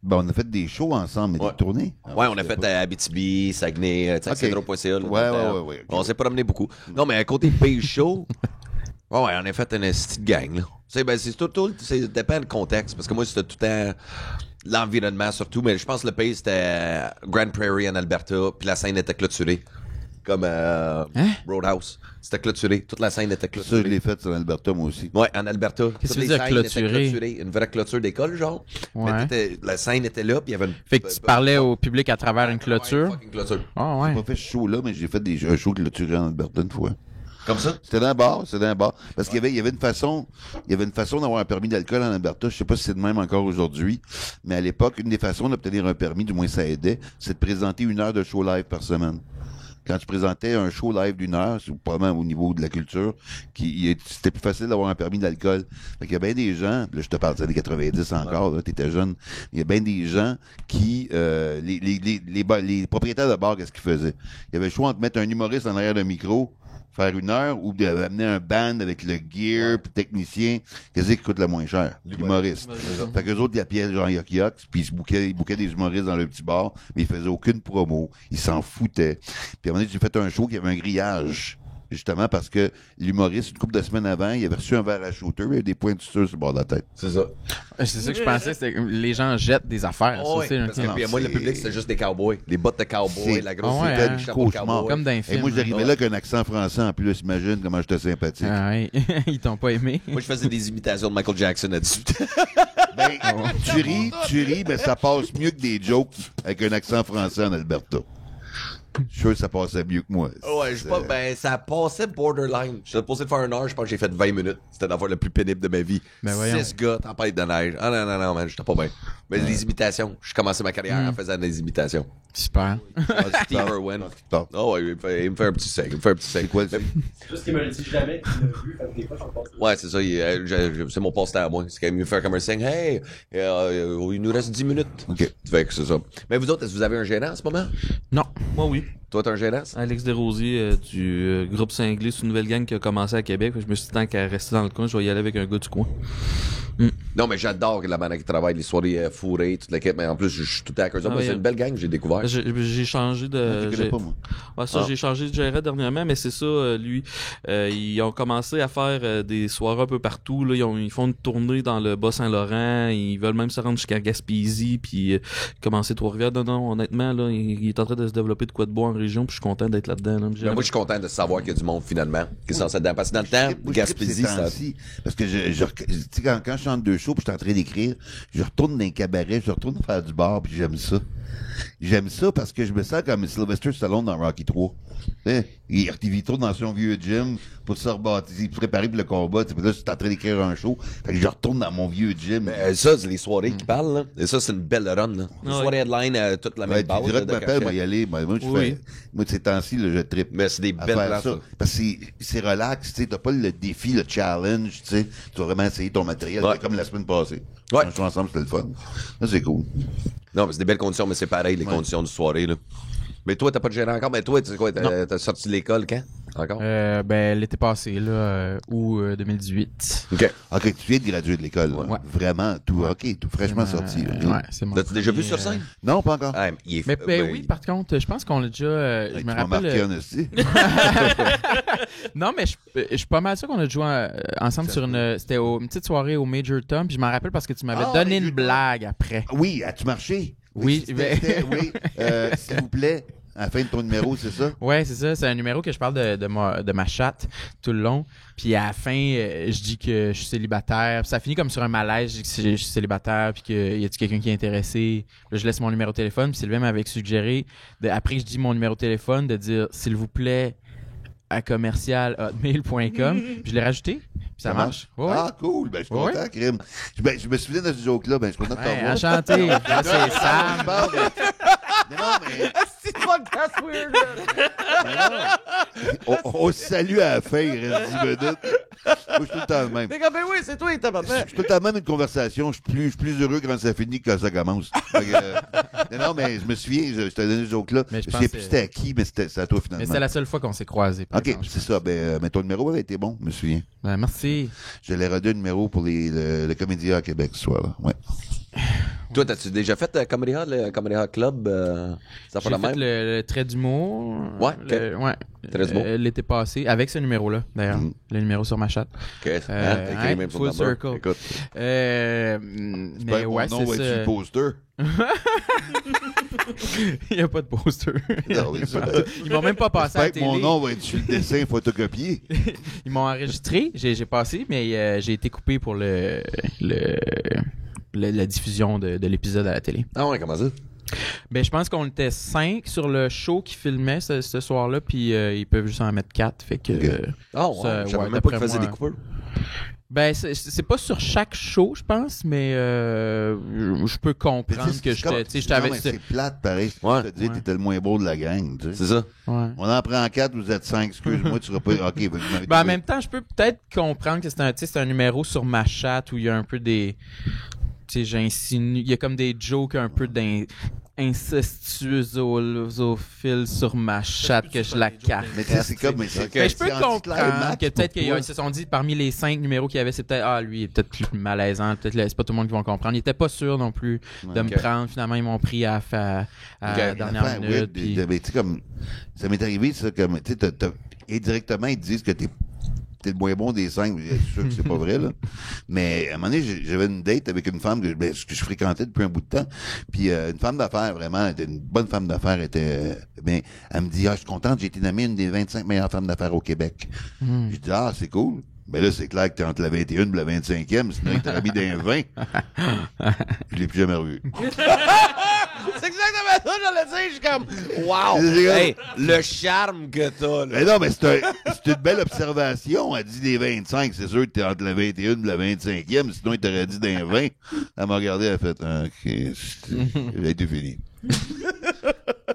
Ben, on a fait des shows ensemble, mais Ouais. des tournées. Ouais, on a fait Abitibi, Saguenay, tu sais, Ok. Cedro.ca. là, Ouais, donc, ouais. On s'est promené beaucoup. Non, mais à côté Page Show, ouais, on a fait une petite gang, là. Tu sais, ben, c'est tout, ça dépend du contexte. Parce que moi, c'était tout le temps. l'environnement surtout, mais je pense que le pays c'était Grand Prairie en Alberta, puis la scène était clôturée. Comme Roadhouse. C'était clôturé. Toute la scène était Ça, clôturée. je l'ai fait en Alberta, moi aussi. Ouais, en Alberta. Qu'est-ce Toutes que les tu veux dire scènes étaient clôturé? clôturées. Une vraie clôture d'école, genre. Ouais. Mais la scène était là, puis il y avait une... Fait que tu parlais au public à travers une clôture. Fucking clôture. Ah J'ai ouais. pas fait ce show-là, mais j'ai fait un show clôturé en Alberta une fois. Comme ça? C'était dans un bar. Parce qu'il y avait une façon d'avoir un permis d'alcool en Alberta. Je sais pas si c'est de même encore aujourd'hui. Mais à l'époque, une des façons d'obtenir un permis, du moins ça aidait, c'est de présenter 1 heure de show live par semaine. Quand tu présentais un show live d'1 heure, c'est probablement au niveau de la culture, c'était plus facile d'avoir un permis d'alcool. Fait qu'il y a bien des gens, là je te parle des années 90 encore, là, t'étais jeune, il y a bien des gens qui, les propriétaires de bars, qu'est-ce qu'ils faisaient? Il y avait le choix entre mettre un humoriste en arrière d'un micro, faire 1 heure, ou d'amener un band avec le gear, puis technicien, qu'est-ce qui coûte le moins cher? L'humoriste. Fait qu'eux autres, ils appelaient genre Yuck Yuck, puis ils bouquaient des humoristes dans le petit bar, mais ils faisaient aucune promo. Ils s'en foutaient. Puis à un moment donné, j'ai fait un show qui avait un grillage. Justement parce que l'humoriste, une couple de semaines avant, il avait reçu un verre à shooter, il avait des points de suture sur le bord de la tête. C'est ça. C'est ça que je pensais, c'est que les gens jettent des affaires. Oh, ça, c'est parce que, Non, puis, moi, le c'est- public, c'était juste des cowboys. Les bottes de cowboys, C'est- la grosse Ah ouais, épée, hein. le chapeau de Cauchemar. cowboy. Comme dans un Et film. moi, j'arrivais là avec un accent français en plus, imagine comment j'étais sympathique. Ah ouais. Ils t'ont pas aimé. Moi, je faisais des imitations de Michael Jackson à 18 ans. Ben, tu ris, mais ça passe mieux que des jokes avec un accent français en Alberta. Je suis sûr que ça passait mieux que moi. Ouais, ça passait borderline. J'étais supposé de faire 1 heure, je pense que j'ai fait 20 minutes. C'était l'affaire le plus pénible de ma vie. Ben voyons. 6 gars, tempête de neige. Ah non, man, j'étais pas bien. Mais les imitations, je commençais ma carrière en faisant des imitations. Super. Steve Irwin. Bon. Oh ouais, il me fait un petit sec. C'est quoi le Juste qu'il me le dit jamais qu'il l'a vu, fait que des fois, je pense. Ouais, c'est ça. C'est mon passe-temps à moi. C'est quand même mieux faire comme un signe. Hey, il nous reste 10 minutes. OK. Fait que c'est ça. Mais vous autres, est-ce que vous avez un gérant en ce moment? Non. Moi, oui. Toi, t'as un gérant? Alex Desrosiers du groupe Cinglé, c'est une nouvelle gang qui a commencé à Québec. Fait que je me suis dit, tant qu'à rester dans le coin, je vais y aller avec un gars du coin. Non, mais j'adore la bande qui travaille, les soirées fourrées, toute l'équipe. Mais en plus, je suis tout à cause de Ah ça. oui, C'est une belle gang que j'ai découvert. J'ai changé de. Je connais pas, moi. Ouais, ça, Ah. j'ai changé de gérant dernièrement, mais c'est ça, lui. Ils ont commencé à faire des soirées un peu partout. Là. Ils font une tournée dans le Bas-Saint-Laurent. Ils veulent même se rendre jusqu'à Gaspésie, puis commencer Trois-Rivières. Non, honnêtement, là, il est en train de se développer de quoi de beau en région, puis je suis content d'être là-dedans. Là. Mais moi, je suis content de savoir qu'il y a du monde, finalement, qui est censé être dedans. Parce que dans le temps, Moi, je tripe Gaspésie, ces ça... temps-ci, parce que tu sais, quand je chante 2 shows, puis je suis en train d'écrire, je retourne dans les cabarets, je retourne faire du bar, puis j'aime ça. J'aime ça parce que je me sens comme Sylvester Stallone dans Rocky 3. Tu sais, il retourne dans son vieux gym pour se rebâtir, pour préparer pour le combat. Puis là, je suis en train d'écrire un show. Fait que je retourne dans mon vieux gym. Mais ça, c'est les soirées qui parlent, là. Et ça, c'est une belle run, là. Les Ouais. soirées headline, toute la Ouais, même tu base. dirais là, que de m'appelle, moi cachet. y aller. Moi, Oui. moi, de ces temps-ci, là, je trippe. Mais c'est des à belles faire places, ça. là. Parce que c'est relax, tu sais, t'as pas le défi, le challenge, tu sais. Tu vas vraiment essayer ton matériel, Ouais. c'est comme la semaine passée. Ouais. On joue ensemble, c'était le fun. Ça, c'est cool. Non, mais c'est des belles conditions, mais c'est pareil, les conditions de soirée, là. Mais toi, t'as pas de gérant encore? Mais toi, tu sais quoi, t'as sorti de l'école quand? Encore? Ben, l'été passé, là, août 2018. OK. OK, tu viens de graduer de l'école, là. Ouais. Vraiment, tout, OK, tout fraîchement sorti. là. Ouais, c'est mon L'as-tu déjà vu premier, sur scène? Non, pas encore. Ah, il est Mais oui, par contre, je pense qu'on l'a déjà. Je Hey, me tu m'as rappelle. marqué en esti. Non, mais je suis pas mal sûr qu'on a joué ensemble sur une. C'était une petite soirée au Major Tom. Puis je m'en rappelle parce que tu m'avais Ah, donné Major une Tom. blague après. Oui, as-tu marché? Oui, Oui, s'il vous plaît, à la fin de ton numéro, c'est ça? Ouais, c'est ça. C'est un numéro que je parle de ma chatte tout le long. Puis à la fin, je dis que je suis célibataire. Puis ça finit comme sur un malaise. Je dis que je suis célibataire. Puis qu'il y a quelqu'un qui est intéressé. Puis là, je laisse mon numéro de téléphone. Puis Sylvain m'avait suggéré, après que je dis mon numéro de téléphone, de dire s'il vous plaît à commercial@hotmail.com. Puis je l'ai rajouté. Puis ça marche. Ouais, ouais. Ah, cool. Ben, je suis Ouais. content, Crime. Je me souviens de ce joke-là. Ben, je suis content de Ouais, t'avoir. enchanté. Là, c'est Sam. Bon, mais- non, mais on se salue à la fin, il reste 10 minutes. Moi, je suis tout le temps le même. Ben oui, c'est toi, t'as pas Je suis tout le temps même une conversation. Je suis plus heureux quand ça finit que quand ça commence. Fait que, non, mais je me souviens, je t'ai donné ce joke-là. Mais je Je pense sais que- plus c'était à qui, mais c'est à toi finalement. Mais c'est la seule fois qu'on s'est croisés. par OK, exemple. c'est ça. Ben, mais ton numéro avait été bon, je me souviens. Ben, merci. Je l'ai redonné un numéro pour le Comédia à Québec ce soir-là. Ouais. Toi, t'as-tu déjà fait le Comedy Hot Club? Ça fait J'ai la fait même? le trait d'humour. Ouais, Ouais. Trait d'humour. L'été passé, avec ce numéro-là, d'ailleurs. Le numéro sur ma chatte. OK. T'as écrit même sur full le number. circle. Écoute. Mais Ben, ouais, mon nom c'est va être sur ça. le poster. Il n'y a pas de poster. Non, oui, ça. Ils m'ont même pas passé à la J'espère que télé. mon nom va être sur le dessin photocopié. Ils m'ont enregistré, j'ai passé, mais j'ai été coupé pour la diffusion de l'épisode à la télé. Ah ouais, comment ça? Ben, je pense qu'on était 5 sur le show qui filmait ce soir-là, puis ils peuvent juste en mettre 4. Fait que. Ok. Ah ouais, Ça, je savais ouais, même pas qu'ils d'après faisaient moi. des coupures. Ben, c'est pas sur chaque show, je pense, mais je peux comprendre que j'étais. Tu sais, j'étais avec. C'est plate, pareil. Ouais. Je te dis, Ouais. t'étais le moins beau de la gang. Tu sais. C'est ça? Ouais. On en prend 4, vous êtes 5. Excuse-moi, tu seras pas. OK, vous m'avez Ben, en trouvé. même temps, je peux peut-être comprendre que c'est un numéro sur ma chatte où il y a un peu des. Tu sais, j'insinue. Il y a comme des jokes un peu incestueuses sur ma chatte que je la caresse. Mais tu sais, c'est comme. Mais Mais je peux c'est comprendre anticlimax que peut-être pour qu'ils toi. se sont dit parmi les 5 numéros qu'il y avait, c'est peut-être lui il est peut-être plus malaisant, peut-être c'est pas tout le monde qui va comprendre. Ils étaient pas sûrs non plus de me Ok. prendre. Finalement, ils m'ont pris à la dernière L'affaire, minute. oui, puis- mais tu sais, comme. Ça m'est arrivé, ça, comme. Tu sais, indirectement, ils te disent que t'es le moins bon des 5. Je suis sûr que c'est pas vrai, là. Mais à un moment donné, j'avais une date avec une femme que je fréquentais depuis un bout de temps. Puis une femme d'affaires, vraiment, elle était une bonne femme d'affaires. Ben, elle me dit, je suis contente, j'ai été nommée une des 25 meilleures femmes d'affaires au Québec. Je dis, c'est cool. Mais là, c'est clair que t'es entre la 21 et la 25e, sinon il t'aurait mis dans les 20. Je l'ai plus jamais revu. C'est exactement ça, j'allais dire. Je suis comme, wow! C'est comme- Hey, le charme que t'as, là. Mais non, mais c'est une belle observation. Elle dit des 25, c'est sûr que t'es entre la 21 et la 25e, sinon il t'aurait dit dans les 20. Elle m'a regardé, elle a fait, OK, j'ai été fini.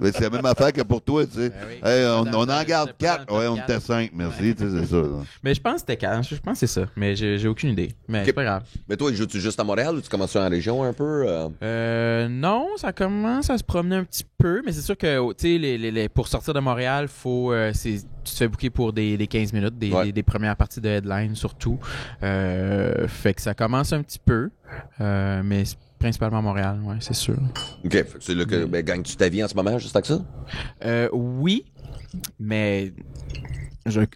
Mais c'est la même affaire que pour toi, tu sais. Ben oui. Hey, on Dans- en dans- garde c'était pas 4. dans le Ouais, on top était 4. 5, merci, tu sais, c'est ça. là. Mais je pense que c'était 4. Je pense que c'est ça. Mais j'ai aucune idée. Mais Ok. c'est pas grave. Mais toi, joues-tu juste à Montréal ou tu commences en région un peu? Non, ça commence à se promener un petit peu, mais c'est sûr que tu sais, pour sortir de Montréal, faut tu te fais booker pour des 15 minutes, Ouais. des premières parties de headline surtout. Fait que ça commence un petit peu, mais c'est principalement à Montréal, ouais, c'est sûr. OK. Fait que c'est là que gagnes-tu ta vie en ce moment, juste avec ça? Oui, mais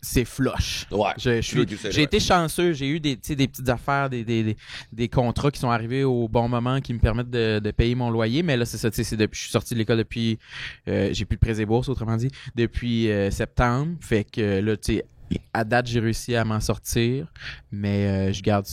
c'est flush. Ouais. J'ai été chanceux, j'ai eu des petites affaires, des contrats qui sont arrivés au bon moment qui me permettent de payer mon loyer, mais là c'est ça, tu sais, je suis sorti de l'école depuis j'ai plus de prêts et bourses, autrement dit, depuis septembre, fait que là tu sais à date, j'ai réussi à m'en sortir, mais je regarde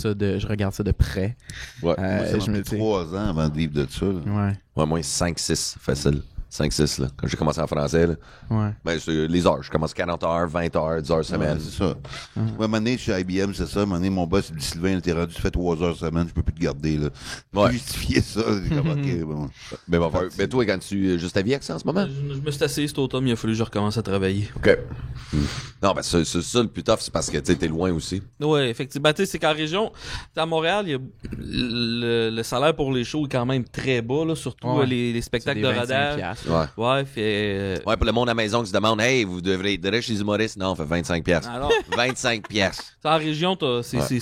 ça de près. Ouais. Moi, ça je m'a me pris dis- 3 ans avant de vivre de ça. là. Ouais, Ouais, moi, 5-6, facile. 5-6, là. Quand j'ai commencé en français, là. ouais. Ben, c'est les heures. Je commence 40 heures, 20 heures, 10 heures semaine. Ouais, c'est ça. Ouais, à un moment donné, chez IBM, c'est ça. À un moment donné, mon boss, il dit, Sylvain, t'es rendu, tu fais 3 heures semaine, je peux plus te garder, là. Ouais. Justifier ça. C'est comme, OK, bon. Mais bon, mais toi, quand tu juste ta vie avec ça en ce moment? Je me suis assis cet automne, il a fallu que je recommence à travailler. OK. Non, ben, c'est ça le plus tough, c'est parce que, tu sais, t'es loin aussi. Ouais, effectivement. Tu sais, c'est qu'en région, à Montréal, il y a le salaire pour les shows est quand même très bas, là, surtout Ouais. les C'est spectacles des de 25 radar. piastres. Ouais. Ouais, fait. Ouais, pour le monde à la maison qui se demande, hey, vous devrez être chez les humoristes. Non, on fait 25 piastres. Alors, 25 piastres. en région, c'est Ouais.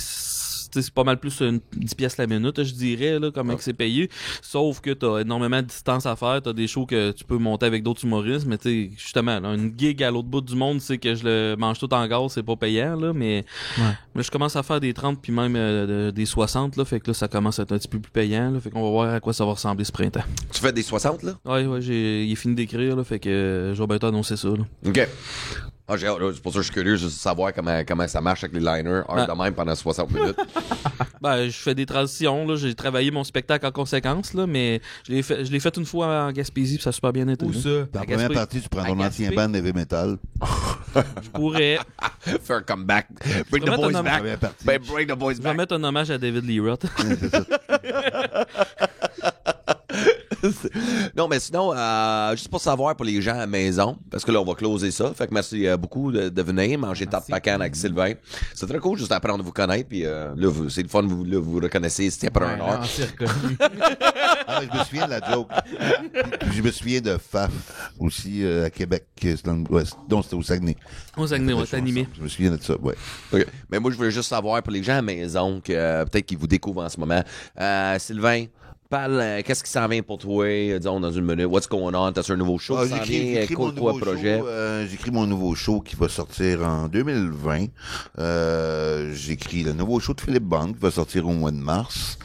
c'est pas mal plus 10 pièces la minute, je dirais, là, comment que c'est payé. Sauf que t'as énormément de distance à faire. T'as des shows que tu peux monter avec d'autres humoristes, mais tu sais, justement, là, une gig à l'autre bout du monde, c'est que je le mange tout en gaz, c'est pas payant, là, mais je commence à faire des 30 puis même des 60, là, fait que là, ça commence à être un petit peu plus payant, là, fait qu'on va voir à quoi ça va ressembler ce printemps. Tu fais des 60, là? Ouais, il est fini d'écrire, là, fait que je vais bientôt annoncer ça, là. OK. Ah, j'ai hâte, là. C'est pour ça que je suis curieux juste de savoir comment ça marche avec les liners, heure de même pendant 60 minutes. Ben, je fais des transitions, là. J'ai travaillé mon spectacle en conséquence, là, mais je l'ai fait une fois en Gaspésie, puis ça a super bien été. là. Dans la première Gaspé. partie, tu prends À ton ancien Gaspé. band heavy metal. Je pourrais. Faire un comeback. Bring the Vraiment, boys t'en as- back. Première partie. Ben, bring the boys Je vais back. mettre un hommage à David Lee Roth. C'est ça. Non, mais sinon, juste pour savoir pour les gens à la maison, parce que là, on va closer ça. Fait que merci beaucoup de venir manger tarte pacane avec Sylvain. C'est très cool juste d'apprendre à vous connaître. Puis là, c'est le fun, vous reconnaissez c'était après Ouais, un là, heure. on s'est reconnu. Ah, je me souviens de la joke. Puis je me souviens de Faf aussi à Québec. C'est dans l'Ouest. Donc, c'était au Saguenay. On Saguenay, on s'est animé. Je me souviens de ça, ouais. OK. Mais moi, je voulais juste savoir pour les gens à la maison que peut-être qu'ils vous découvrent en ce moment. Sylvain, Parle, qu'est-ce qui s'en vient pour toi, disons, dans une minute? What's going on? T'as un nouveau show qui s'en vient? J'écris mon Quoi nouveau projet? show, j'écris mon nouveau show qui va sortir en 2020. J'écris le nouveau show de Philippe Bang qui va sortir au mois de mars.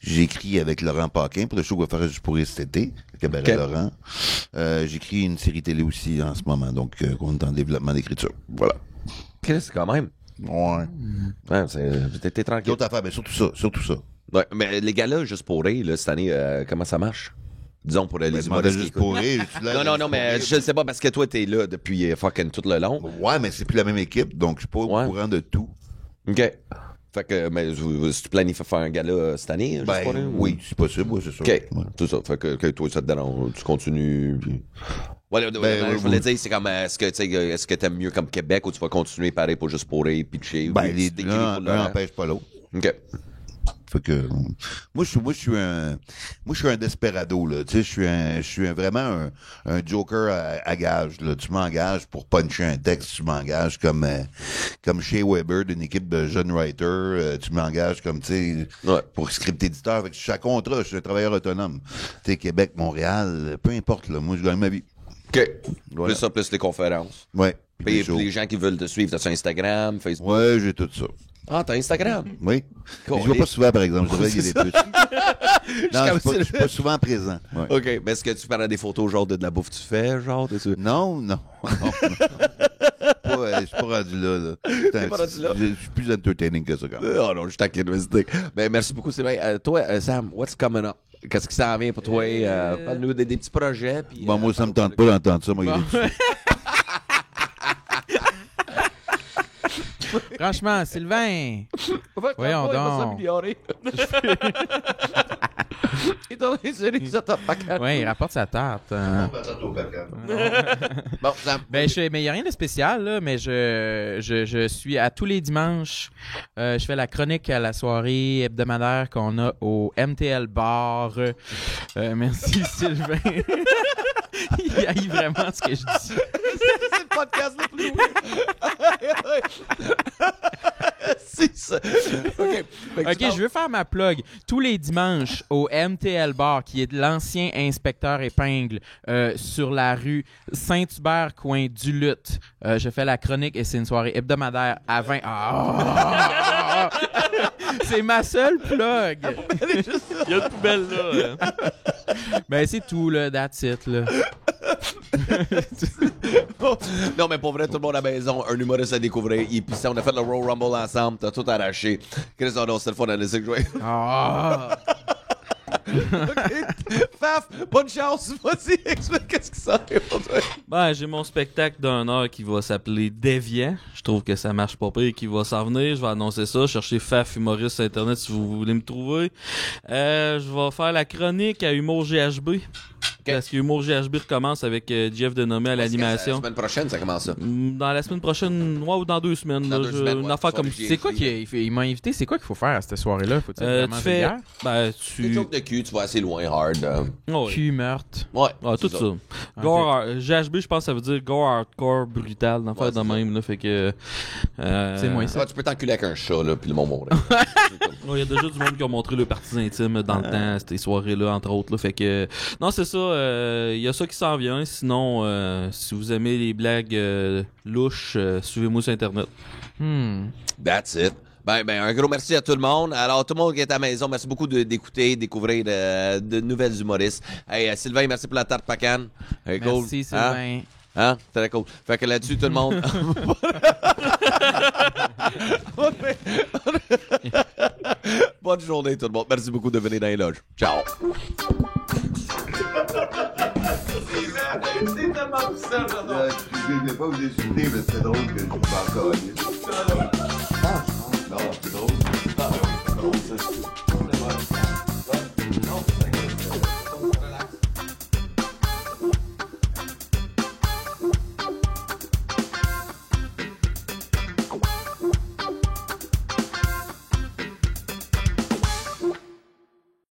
J'écris avec Laurent Paquin pour le show qu'on va faire juste pour cet été, le Cabaret Laurent. J'écris une série télé aussi en ce moment, donc on est en développement d'écriture. Voilà. Qu'est-ce quand même? Ouais. Ouais, t'es tranquille. D'autres affaires, mais surtout ça. Ouais, mais les gars-là, juste pour rire, là, cette année, comment ça marche? Disons pour les humoristes qui juste écoutent. pour rire. Non, mais je sais pas parce que toi, t'es là depuis fucking tout le long. Ouais, mais c'est plus la même équipe, donc je suis pas au courant de tout. OK. Fait que, mais si tu planifies faire un gala cette année, juste pour rire? Oui, c'est possible, oui, c'est sûr. OK. Ouais. Tout ça. Fait que toi, ça te dérange, tu continues. Puis... Ouais, je voulais dire, c'est comme, est-ce que t'aimes mieux comme Québec ou tu vas continuer pareil pour juste pour rire, pitcher? Les deux, l'un n'empêche pas l'autre. OK. Fait que moi je suis un desperado là, tu sais, je suis vraiment un joker à gage là. Tu m'engages pour puncher un texte, tu m'engages comme Shea Weber d'une équipe de jeunes writers, tu m'engages comme tu sais pour script éditeur. Fait que je suis à contrat, je suis un travailleur autonome. Tu sais, Québec, Montréal, peu importe là, moi je gagne ma vie. OK. Voilà. Plus ça, plus les conférences. Ouais. Puis les gens qui veulent te suivre, t'as sur Instagram, Facebook. Ouais, j'ai tout ça. Ah, t'as Instagram? Oui. Mais je vois pas souvent, par exemple. Je devrais y aller plus. Non, je suis pas souvent présent. Ouais. OK. Mais est-ce que tu parles des photos, genre, de la bouffe que tu fais, genre? Non. Je suis pas rendu là. Je suis plus entertaining que ça, quand même. Oh non, je t'inquiète, mais merci beaucoup, Sylvain. Toi, Sam, what's coming up? Qu'est-ce qui s'en vient pour toi? Parle-nous des petits projets. Puis, moi, ça me tente pas d'entendre ça. Moi, Franchement, Sylvain, voyons donc. Ouais, il rapporte sa tarte. Bon, Sam. Mais il n'y a rien de spécial, là, mais je suis à tous les dimanches. Je fais la chronique à la soirée hebdomadaire qu'on a au MTL Bar. Merci, Sylvain. Il haït vraiment ce que je dis. C'est le podcast le plus c'est ça. OK, je veux faire ma plug. Tous les dimanches au MTL Bar, qui est l'ancien inspecteur épingle, sur la rue Saint-Hubert, coin du Lutte. Je fais la chronique et c'est une soirée hebdomadaire à 20. C'est ma seule plug. Il y a une poubelle là. Ben c'est tout là, that's it là. Non, mais pour vrai, tout le monde à la maison, un humoriste à découvrir. Et puis ça, on a fait le Royal Rumble ensemble, t'as tout arraché. Chris, non, c'était le fun à laisser jouer. Faf, bonne chance. Vas-y, explique qu'est-ce qui s'en est pour toi. Ben, j'ai mon spectacle d'1 heure qui va s'appeler Déviant. Je trouve que ça marche pas pire, qui va s'en venir. Je vais annoncer ça. Cherchez Faf humoriste sur Internet si vous voulez me trouver. Je vais faire la chronique à Humour GHB. Parce que Humour GHB recommence avec Jeff Denomé à l'animation. La semaine prochaine, ça commence ça. Dans la semaine prochaine, ou dans 2 semaines. Dans 2 semaines, une affaire comme c'est quoi il m'a invité, c'est quoi qu'il faut faire à cette soirée-là? Faut-il vraiment tu fais... Ben, Des jokes de cul, tu vas assez loin, hard. Cul, meurtre. Ouais, tout ça. Gore, GHB, je pense que ça veut dire gore hardcore brutal, d'en faire de même. Là, fait que... c'est moins ça. Tu peux t'enculer avec un chat, là, puis le monde mourrait. Il y a déjà du monde qui a montré leurs parties intimes dans le temps, ces soirées-là, entre autres. Là, fait que... Non, c'est ça. Il y a ça qui s'en vient. Sinon, si vous aimez les blagues louches, suivez-moi sur Internet. That's it. Ben, un gros merci à tout le monde. Alors, tout le monde qui est à la maison, merci beaucoup d'écouter, découvrir de nouvelles humoristes. Hey, Sylvain, merci pour la tarte pacane. Hey, cool. Merci, Sylvain. Hein? Très cool. Fait que là-dessus, tout le monde... Bonne journée, tout le monde. Merci beaucoup de venir dans les loges. Ciao. C'est tellement bizarre, j'adore. Je ne vais pas vous insulter, mais c'est drôle que je vous parle.